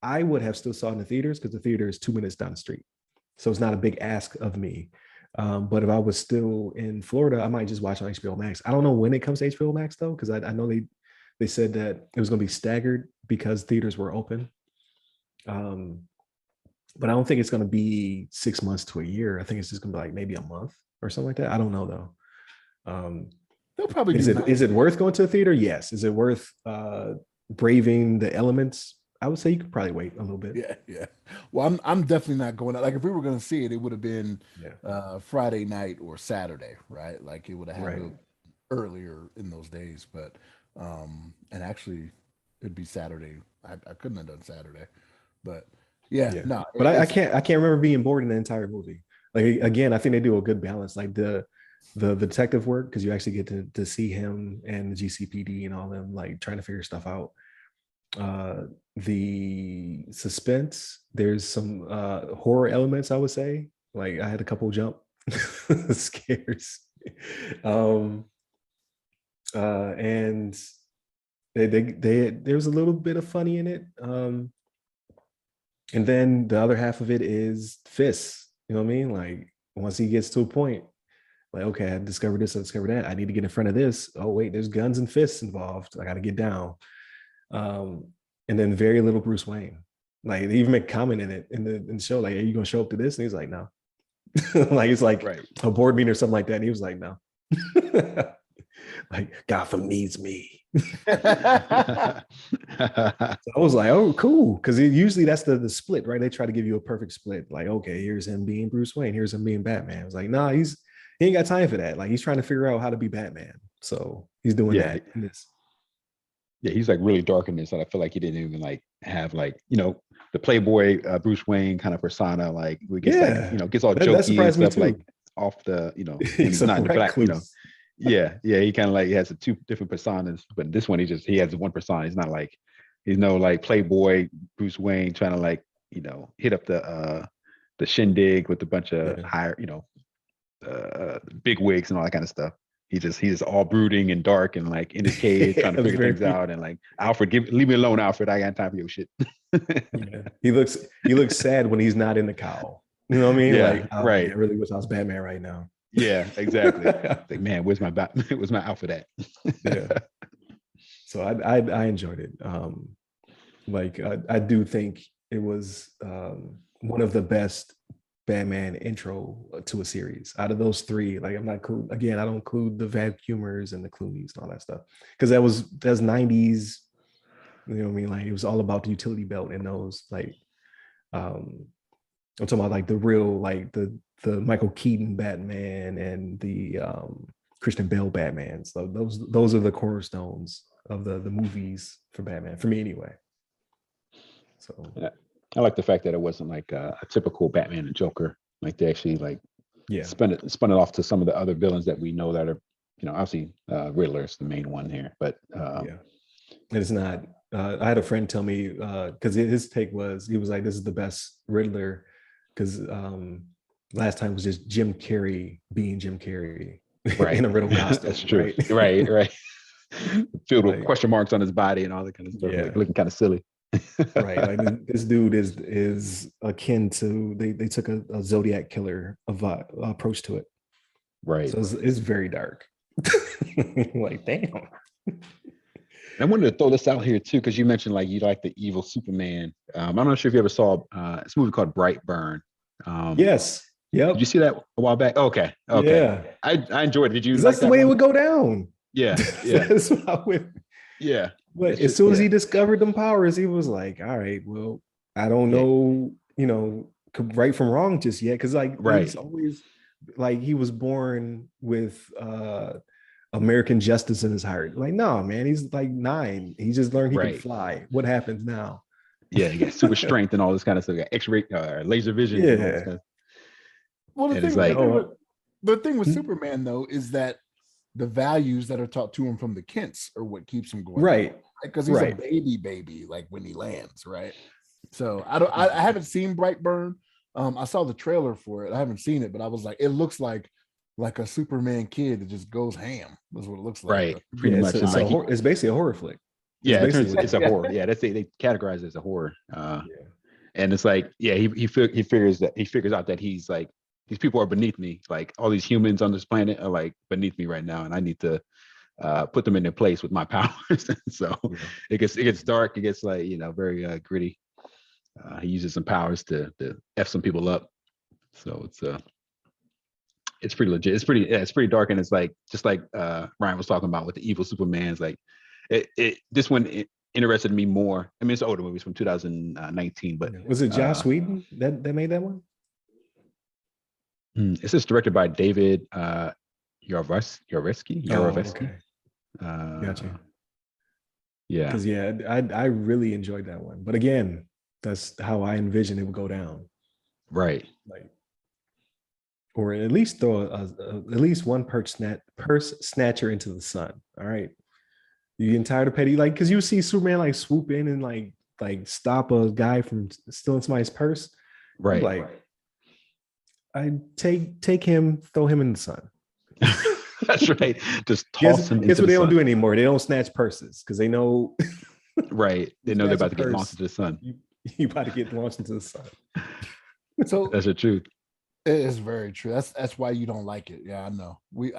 I would have still saw it in the theaters because the theater is 2 minutes down the street. So it's not a big ask of me. But if I was still in Florida, I might just watch on HBO Max. I don't know when it comes to HBO Max though, because I know they said that it was going to be staggered because theaters were open. But I don't think it's going to be 6 months to a year. I think it's just going to be like maybe a month or something like that. I don't know though. They'll probably is it worth going to a theater? Yes. Is it worth braving the elements? I would say you could probably wait a little bit. Yeah. Well, I'm definitely not going out. Like if we were going to see it, it would have been Friday night or Saturday, right? Like it would have happened earlier in those days. But and actually, it'd be Saturday. I couldn't have done Saturday, but no. But I can't remember being bored in the entire movie. Like again, I think they do a good balance. Like the detective work, because you actually get to see him and the GCPD and all them like trying to figure stuff out. The suspense, there's some horror elements, I would say, Like I had a couple jump scares. And there was a little bit of funny in it. And then the other half of it is fists. You know what I mean? Like once he gets to a point, like, okay, I discovered this, I discovered that. I need to get in front of this. Oh, wait, there's guns and fists involved. I got to get down. And then very little Bruce Wayne. Like they even make a comment in it in the show, like, are you gonna show up to this? And he's like, no. Like it's like a board meeting or something like that. And he was like, no. Like Gotham needs me. So I was like, oh, cool. Because usually that's the split, right? They try to give you a perfect split. Like, okay, here's him being Bruce Wayne, here's him being Batman. I was like, nah, he ain't got time for that. Like he's trying to figure out how to be Batman. So he's doing that in this. Yeah, he's like really dark in this, and I feel like he didn't even like have like, you know, the Playboy Bruce Wayne kind of persona. Like we gets like, you know, gets all jokey and stuff like off the, you know, he's not in the black, you know. Yeah, he kind of like has two different personas, but this one he has one persona. He's not like, he's no like Playboy Bruce Wayne trying to like, you know, hit up the shindig with a bunch of higher, you know, big wigs and all that kind of stuff. He's all brooding and dark and like in his cage trying to figure things out, and like, Alfred, leave me alone, Alfred. I got time for your shit. He looks sad when he's not in the cowl. You know what I mean? Yeah, like, right. I really wish I was Batman right now. Yeah, exactly. Like, man, where's my outfit at? Yeah. So I enjoyed it. Like I do think it was one of the best Batman intro to a series out of those three. Like I'm not cool again. I don't include the vacuumers and the Clooney's and all that stuff because that's 90s. You know what I mean? Like it was all about the utility belt in those. Like I'm talking about like the real like the Michael Keaton Batman and the Christian Bale Batman. So those are the cornerstones of the movies for Batman for me anyway. So yeah. I like the fact that it wasn't like a typical Batman and Joker. Like they actually like spun it off to some of the other villains that we know that are, you know, obviously Riddler's the main one here, but and it's not. I had a friend tell me because his take was he was like, this is the best Riddler because last time was just Jim Carrey being Jim Carrey in a riddle costume. That's true. Right. Right. Filled with question marks on his body and all that kind of stuff, like looking kind of silly. Right, like this dude is akin to they took a Zodiac killer approach to it, right? So it's very dark. Like damn. I wanted to throw this out here too because you mentioned like you like the evil Superman. I'm not sure if you ever saw this movie called Brightburn. Yes. Yep. Did you see that a while back? Okay. Yeah. I enjoyed it. Did you? Like that's the way it would go down. Yeah. That's what I would. Yeah. But as soon as he discovered them powers, he was like, all right, well, I don't know, you know, right from wrong just yet. Cause like he's always like he was born with American justice in his heart. Like, no, man, he's like 9. He just learned he can fly. What happens now? Yeah, he got super strength and all this kind of stuff. Got X-ray, laser vision. Yeah. And all this kind of... Well, the thing with Superman though is that the values that are taught to him from the Kents are what keeps him going. Right. Because he's a baby, like when he lands, right? So I haven't seen Brightburn. I saw the trailer for it. I haven't seen it, but I was like, it looks like a Superman kid that just goes ham. That's what it looks like. Right. Pretty much. It's basically a horror flick. Yeah, it's a horror. Yeah, they categorize it as a horror. And it's like, he figures out that he's like, these people are beneath me. Like all these humans on this planet are like beneath me right now, and I need to put them in their place with my powers. So it gets dark. It gets like, you know, very gritty. He uses some powers to f some people up. So it's pretty legit. It's pretty dark, and it's like just like Ryan was talking about with the evil Superman's. Like this one interested me more. I mean, it's an older movie, it's from 2019, but was it Joss Whedon that made that one? This is directed by David Yarovesky. Okay. Gotcha. Yeah. Because I really enjoyed that one. But again, that's how I envisioned it would go down. Right. Like, or at least throw at least one purse snatcher into the sun. All right. You getting tired of petty? Like, because you see Superman like swoop in and like stop a guy from stealing somebody's purse. Right. Like, I take him, throw him in the sun. That's right. Just Guess, toss him guess into what the they don't sun. do anymore? They don't snatch purses because they know Right. They know they're about to get launched purse, into the sun. you about to get launched into the sun. So That's the truth. it is very true. That's why you don't like it. Yeah, I know. We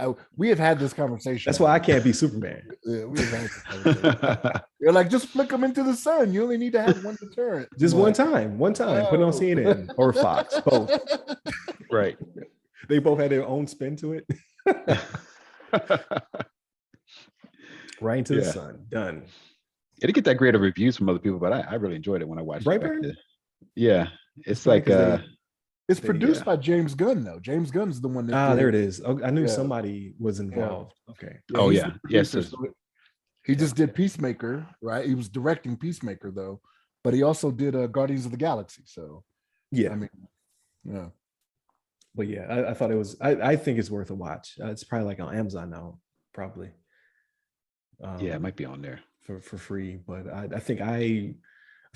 have had this conversation. That's why I can't be Superman. Yeah, we have had this conversation. You're like, just flick them into the sun. You only need to have one deterrent. Just I'm one like, time. Put it on oh. CNN or Fox. Both. Right. They both had their own spin to it. Right into the Yeah. sun. Done. It didn't get that great of reviews from other people, but I really enjoyed it when I watched it back Brightburn? then. Yeah. It's funny like 'cause It's produced yeah. by James Gunn, though. James Gunn's the one that there it is. Oh, I knew Yeah. somebody was involved. Okay. Oh, he's yeah. the Yes, producer, it's- so he just did Peacemaker, right? He was directing Peacemaker, though, but he also did Guardians of the Galaxy. So Yeah. I mean, yeah. But yeah, I thought it was. I think it's worth a watch. It's probably like on Amazon now, probably. Yeah, it might be on there. for free. But I think I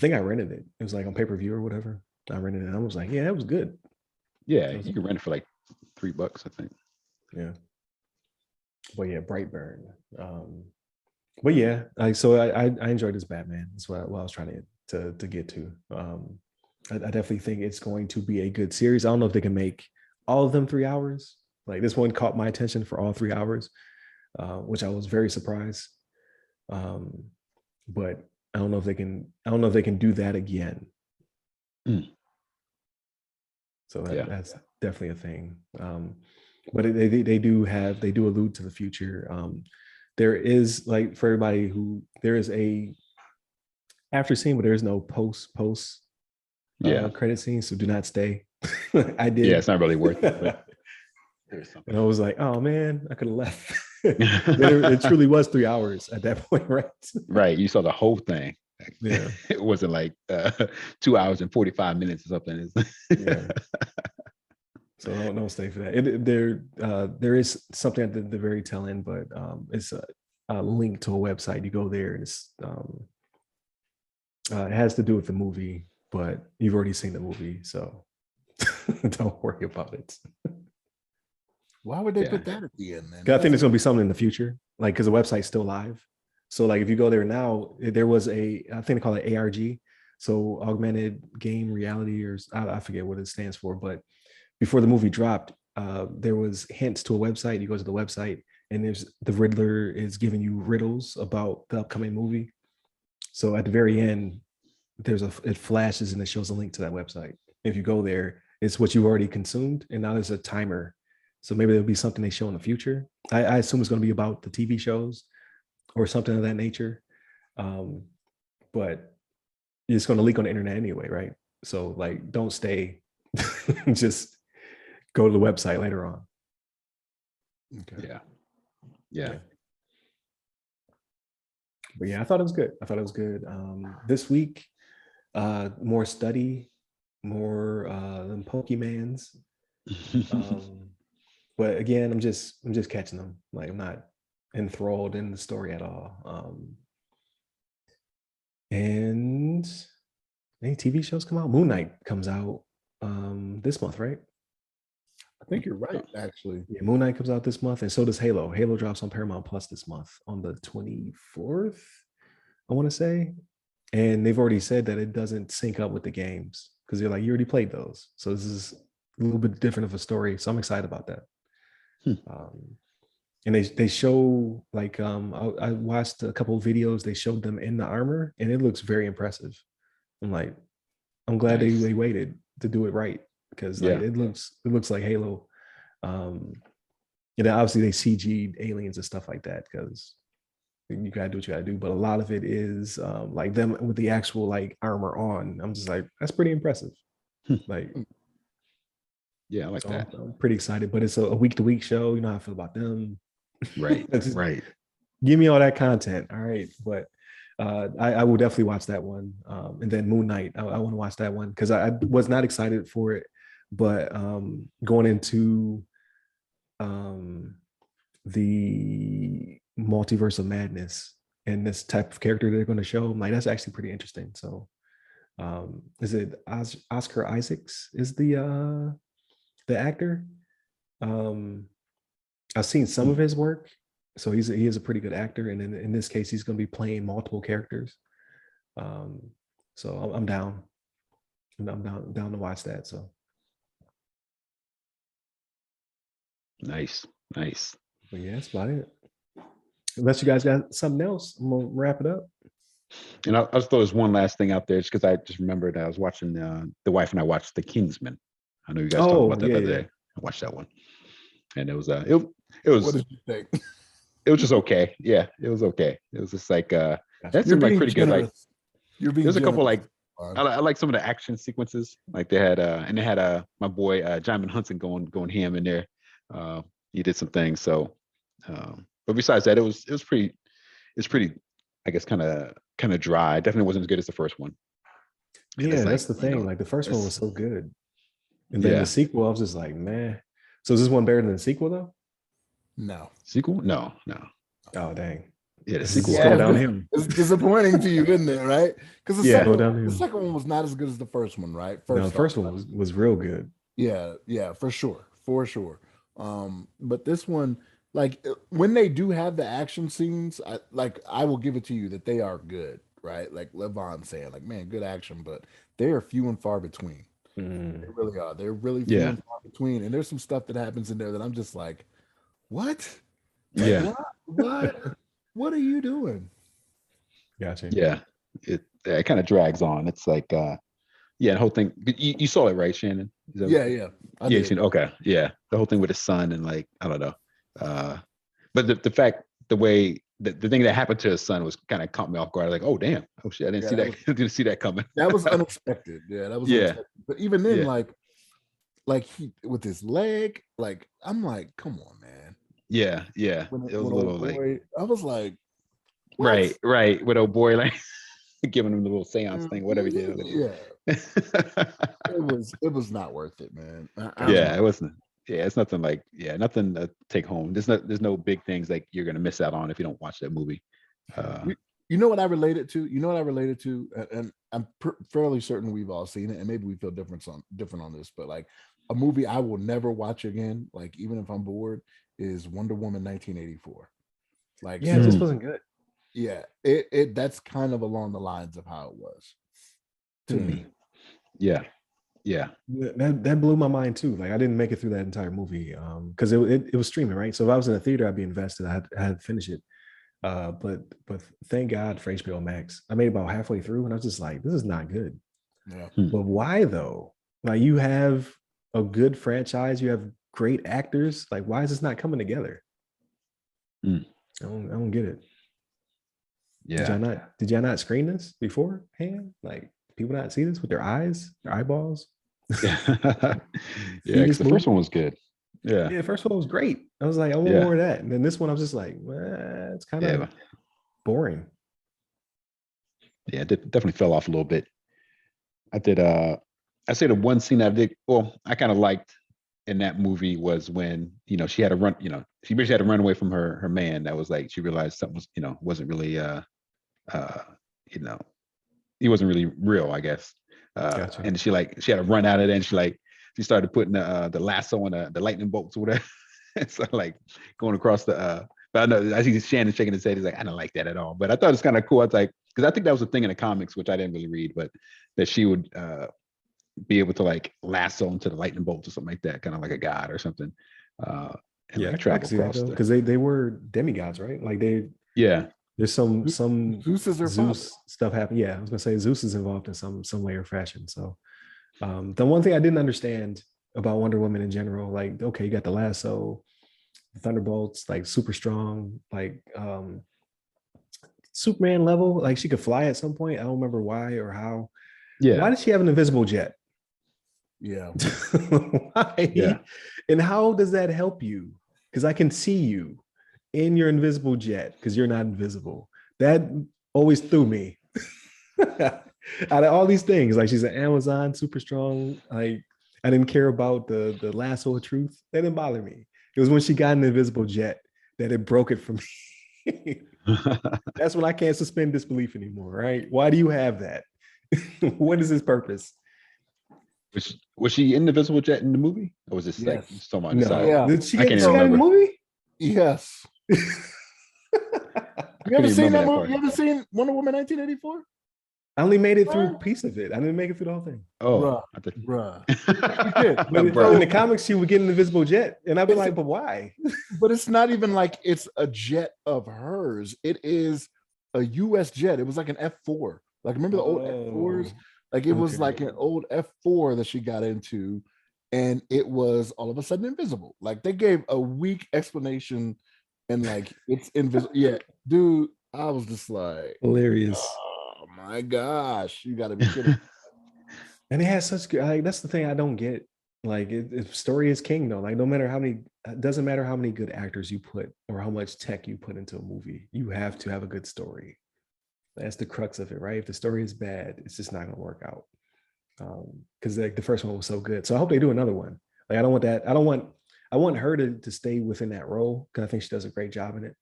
rented it. It was like on pay-per-view or whatever. I rented it. And I was like, yeah, that was good. Yeah, you can rent it for like $3, I think. Yeah. But yeah, Brightburn. But yeah, so I enjoyed this Batman. That's what I was trying to get to. I definitely think it's going to be a good series. I don't know if they can make all of them 3 hours. Like this one caught my attention for all 3 hours, which I was very surprised. But I don't know if they can. I don't know if they can do that again. So that's definitely a thing. But they do allude to the future. There is, like, for everybody who, there is a after scene, but there is no post credit scene. So do not stay. I did. Yeah, it's not really worth it. But and I was like, oh man, I could have left. It truly was 3 hours at that point, right? Right. You saw the whole thing. Yeah. It wasn't like 2 hours and 45 minutes or something. Yeah. So don't stay for that. There is something at the very tail end, but it's a link to a website. You go there, and it's it has to do with the movie, but you've already seen the movie, so don't worry about it. Why would they put that at the end then? 'Cause I think there's gonna be something in the future, like, because the website's still live. So like if you go there now, there was I think they call it ARG, so augmented game reality, or I forget what it stands for, but before the movie dropped, there was hints to a website. You go to the website, and there's the Riddler is giving you riddles about the upcoming movie. So at the very end, it flashes and it shows a link to that website. If you go there, it's what you already consumed, and now there's a timer. So maybe there'll be something they show in the future. I assume it's going to be about the TV shows or something of that nature. But it's going to leak on the internet anyway, right? So like, don't stay. Just go to the website later on. Okay. Yeah. But yeah, I thought it was good. This week, more study, more than Pokemans. But again, I'm just catching them. Like, I'm not enthralled in the story at all. And any TV shows come out? Moon Knight comes out this month, right? I think you're right, actually. Yeah, Moon Knight comes out this month, and so does Halo. Halo drops on Paramount Plus this month on the 24th, I want to say. And they've already said that it doesn't sync up with the games because they're like, you already played those. So this is a little bit different of a story. So I'm excited about that. And they show, like, I watched a couple of videos. They showed them in the armor, and it looks very impressive. I'm like, I'm glad they waited to do it right, because like it looks like Halo. And then obviously they CG'd aliens and stuff like that, because you gotta do what you gotta do. But a lot of it is like them with the actual like armor on. I'm just like, that's pretty impressive. Like, yeah, I like that. I'm pretty excited. But it's a week-to-week show. You know how I feel about them. Right. Right. Give me all that content. All right. But I will definitely watch that one. And then Moon Knight, I want to watch that one because I was not excited for it. But going into the multiverse of madness and this type of character they're going to show, I'm like, that's actually pretty interesting. So is it Oscar Isaacs is the the actor. I've seen some of his work, so he is a pretty good actor, and in this case, he's going to be playing multiple characters. So I'm down. I'm down to watch that. So Nice. but yeah, that's about it. Unless you guys got something else, I'm gonna wrap it up. And I'll just throw this one last thing out there, just because I just remembered I was watching the wife and I watched The Kingsman. I know you guys talked about that the other day. I watched that one, and it was What did you think? it was just okay. Yeah, it was okay. It was just like that You're seemed like being pretty good. Like generous. You're being there's a couple generous. like I like some of the action sequences. Like they had my boy Jimon Hudson going ham in there. He did some things. So, but besides that, it's pretty. I guess kind of dry. Definitely wasn't as good as the first one. And Yeah, that's the thing. Like the first one was so good, and then the sequel, I was just like, man. So is this one better than the sequel though? No. Sequel? No. Oh dang. Yeah, the This sequel. is go downhill. It's disappointing to you, isn't it? Right? Because Yeah, the second one was not as good as the first one, right? The first one was real good. Yeah, for sure. But this one, like when they do have the action scenes, I will give it to you that they are good, right? Like LeVon saying, like, man, good action, but they are few and far between. They really are. They're really few and far between. And there's some stuff that happens in there that I'm just like, what? Like, what are you doing? Gotcha. Yeah, it kind of drags on. It's like the whole thing. You saw it, right, Shannon? Yeah. Okay, yeah. The whole thing with his son and like I don't know. But the way the thing that happened to his son was kind of caught me off guard. Like, oh damn, oh shit, I didn't see that. I didn't see that coming. That was unexpected. Yeah, that was unexpected. But even then, like he with his leg, like I'm like, come on, man. Yeah. It was a little like I was like, what? right. With old boy like giving him the little seance thing, whatever he did. Yeah. it was not worth it, man. It wasn't. Yeah, it's nothing like nothing to take home. There's no big things like you're gonna miss out on if you don't watch that movie. You know what I related to? And I'm fairly certain we've all seen it, and maybe we feel different on this, but like a movie I will never watch again, like even if I'm bored, is Wonder Woman 1984. Like, this wasn't good. Yeah, it that's kind of along the lines of how it was to me. Yeah. That blew my mind too. Like I didn't make it through that entire movie because it was streaming, right? So if I was in a theater, I'd be invested. I had to finish it. But thank God for HBO Max. I made about halfway through and I was just like, this is not good. Yeah. But why though? Like you have a good franchise, you have great actors. Like why is this not coming together? I don't get it. Yeah. Did y'all not screen this beforehand? Like people not see this with their eyes, their eyeballs? Yeah, because the first one was good. Yeah, the first one was great. I was like, I want more of that. And then this one, I was just like, well, it's kind of boring. Yeah, it definitely fell off a little bit. I say the one scene I kind of liked in that movie was when, she had to run, she basically had to run away from her man. That was like, she realized something was, wasn't really, he wasn't really real, I guess. Gotcha. And she had to run out of there, and she started putting the lasso on the lightning bolts or whatever. So like going across the but I know I see Shannon shaking his head. He's like, I don't like that at all. But I thought it's kind of cool. I was like, because I think that was a thing in the comics, which I didn't really read, but that she would be able to like lasso into the lightning bolts or something like that, kind of like a god or something. And travel across because they were demigods, right? Like there's some Zeus stuff happening. Yeah, I was gonna say Zeus is involved in some way or fashion. So the one thing I didn't understand about Wonder Woman in general, like, okay, you got the lasso, the thunderbolts, like super strong, like Superman level, like she could fly at some point. I don't remember why or how. Yeah. Why does she have an invisible jet? Yeah. Why? Yeah. And how does that help you? Because I can see you in your invisible jet because you're not invisible. That always threw me. Out of all these things, like she's an Amazon, super strong. Like I didn't care about the lasso of truth. That didn't bother me. It was when she got an invisible jet that it broke it for me. That's when I can't suspend disbelief anymore, right? Why do you have that? What is its purpose? Was she in the Invisible Jet in the movie? Or was this like Yes. so on the side? Yeah. Did she I can't get? She even got in the remember. movie? Yes. I You ever couldn't even seen remember that movie? part. You ever seen Wonder Woman 1984? I only made it through a piece of it. I didn't make it through the whole thing. Oh, Bruh. did. But Bruh. in the comics, she would get an invisible jet, and I'd be like, "But why?" But it's not even like it's a jet of hers. It is a US jet. It was like an F4. Like, remember the old F4s? Like, it was okay. like an old F4 that she got into, and it was all of a sudden invisible. Like, they gave a weak explanation, and like, it's invisible. Yeah, dude, I was just like, Hilarious. oh my gosh, you gotta be kidding. And it has such good. Like, that's the thing I don't get. Like, story is king, though. Like, no matter how many, it doesn't matter how many good actors you put or how much tech you put into a movie. You have to have a good story. That's the crux of it, right? If the story is bad, it's just not gonna work out. Because like the first one was so good. So I hope they do another one. Like, I don't want that. I want her to stay within that role because I think she does a great job in it.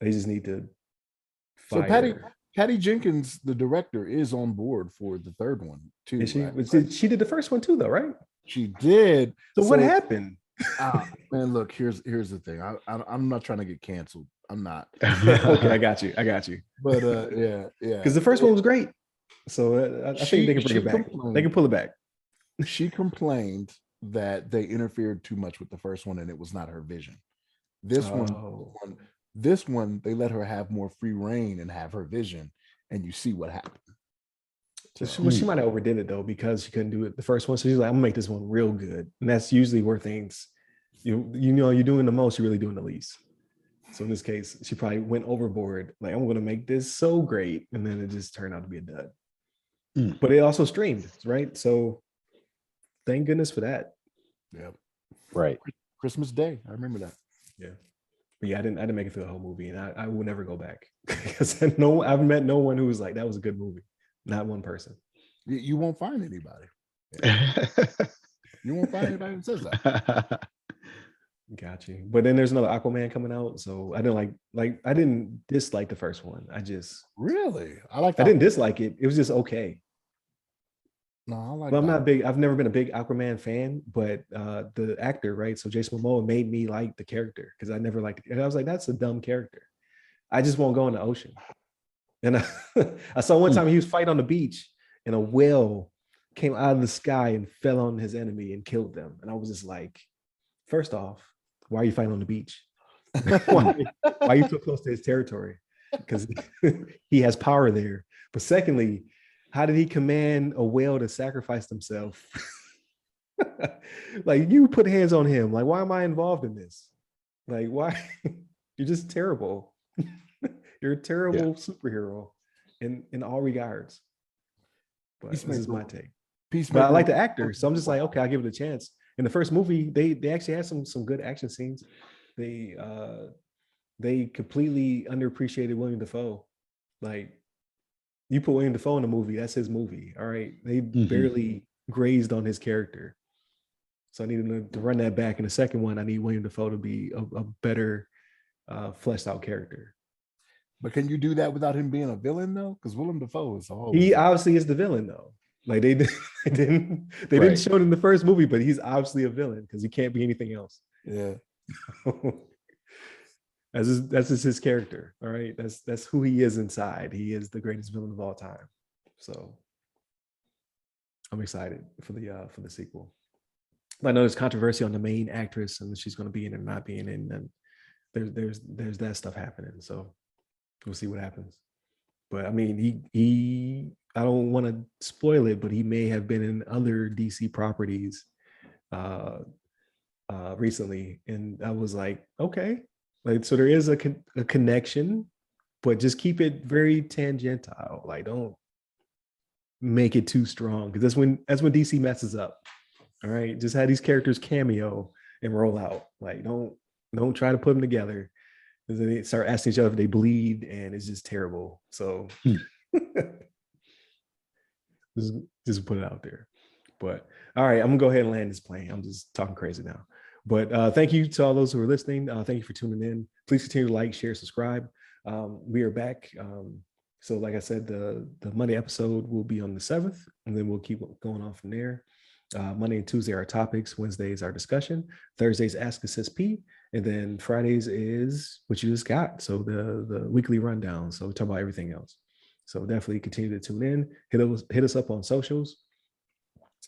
They just need to So fire. Patty Jenkins, the director, is on board for the third one too. She did the first one too, though, right? She did. So what happened? Man, look, here's the thing. I'm not trying to get canceled. I'm not. Okay, I got you. But yeah. Because the first one was great. So I think they can bring it back. They can pull it back. She complained that they interfered too much with the first one and it was not her vision. This one, they let her have more free reign and have her vision, and you see what happened. So, she might have overdid it though because she couldn't do it the first one. So she's like, "I'm gonna make this one real good," and that's usually where things, you know, you're doing the most, you're really doing the least. So in this case, she probably went overboard. Like, I'm gonna make this so great, and then it just turned out to be a dud. But it also streamed, right? So thank goodness for that. Yeah. Right. Christmas Day. I remember that. Yeah. But yeah, I didn't make it through the whole movie, and I will never go back because I've met no one who was like, that was a good movie. Not one person. You won't find anybody. You won't find anybody who says that. Got you. But then there's another Aquaman coming out, so I didn't I didn't dislike the first one. I just really I didn't dislike it. It was just okay. No, I like. Well, I'm not big. I've never been a big Aquaman fan, but the actor, right? So Jason Momoa made me like the character because I never liked it. And I was like, that's a dumb character. I just won't go in the ocean. And I saw one time he was fighting on the beach, and a whale came out of the sky and fell on his enemy and killed them. And I was just like, first off, why are you fighting on the beach? why are you so close to his territory? Because he has power there. But secondly, how did he command a whale to sacrifice himself? Like, you put hands on him. Like, why am I involved in this? Like, why? You're just terrible. You're a terrible superhero in all regards. But this is my take. But I like the actor, so I'm just like, okay, I'll give it a chance. In the first movie, they actually had some good action scenes. They completely underappreciated William Dafoe. Like, you put William Dafoe in a movie, that's his movie. All right. They barely grazed on his character. So I needed to run that back. In the second one, I need William Dafoe to be a better fleshed out character. But can you do that without him being a villain though? Because William Dafoe is a whole. He obviously is the villain though. Like, they didn't show it in the first movie, but he's obviously a villain because he can't be anything else. Yeah. That's just his character. All right. That's who he is inside. He is the greatest villain of all time. So I'm excited for the sequel. I know there's controversy on the main actress and she's going to be in it or not being in, and there's that stuff happening. So we'll see what happens. But I mean, he I don't want to spoil it, but he may have been in other DC properties recently, and I was like, okay, like, so there is a connection, but just keep it very tangential. Like, don't make it too strong, because that's when DC messes up. All right, just have these characters cameo and roll out. Like, don't try to put them together, because then they start asking each other if they bleed, and it's just terrible. So just put it out there. But all right, I'm gonna go ahead and land this plane. I'm just talking crazy now. But thank you to all those who are listening. Thank you for tuning in. Please continue to like, share, subscribe. We are back. So like I said, the Monday episode will be on the 7th, and then we'll keep going on from there. Monday and Tuesday are topics. Wednesdays are discussion. Thursdays Ask Assist P, and then Fridays is what you just got. So the weekly rundown. So we talk about everything else. So definitely continue to tune in. Hit us up on socials.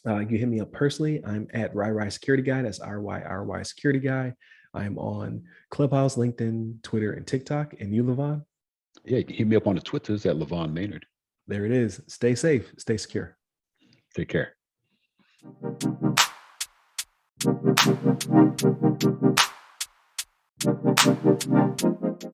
You can hit me up personally. I'm at RyRy Security Guy. That's RYRY Security Guy. I'm on Clubhouse, LinkedIn, Twitter, and TikTok. And you, LeVon? Yeah, you can hit me up on the Twitters at LeVon Maynard. There it is. Stay safe. Stay secure. Take care.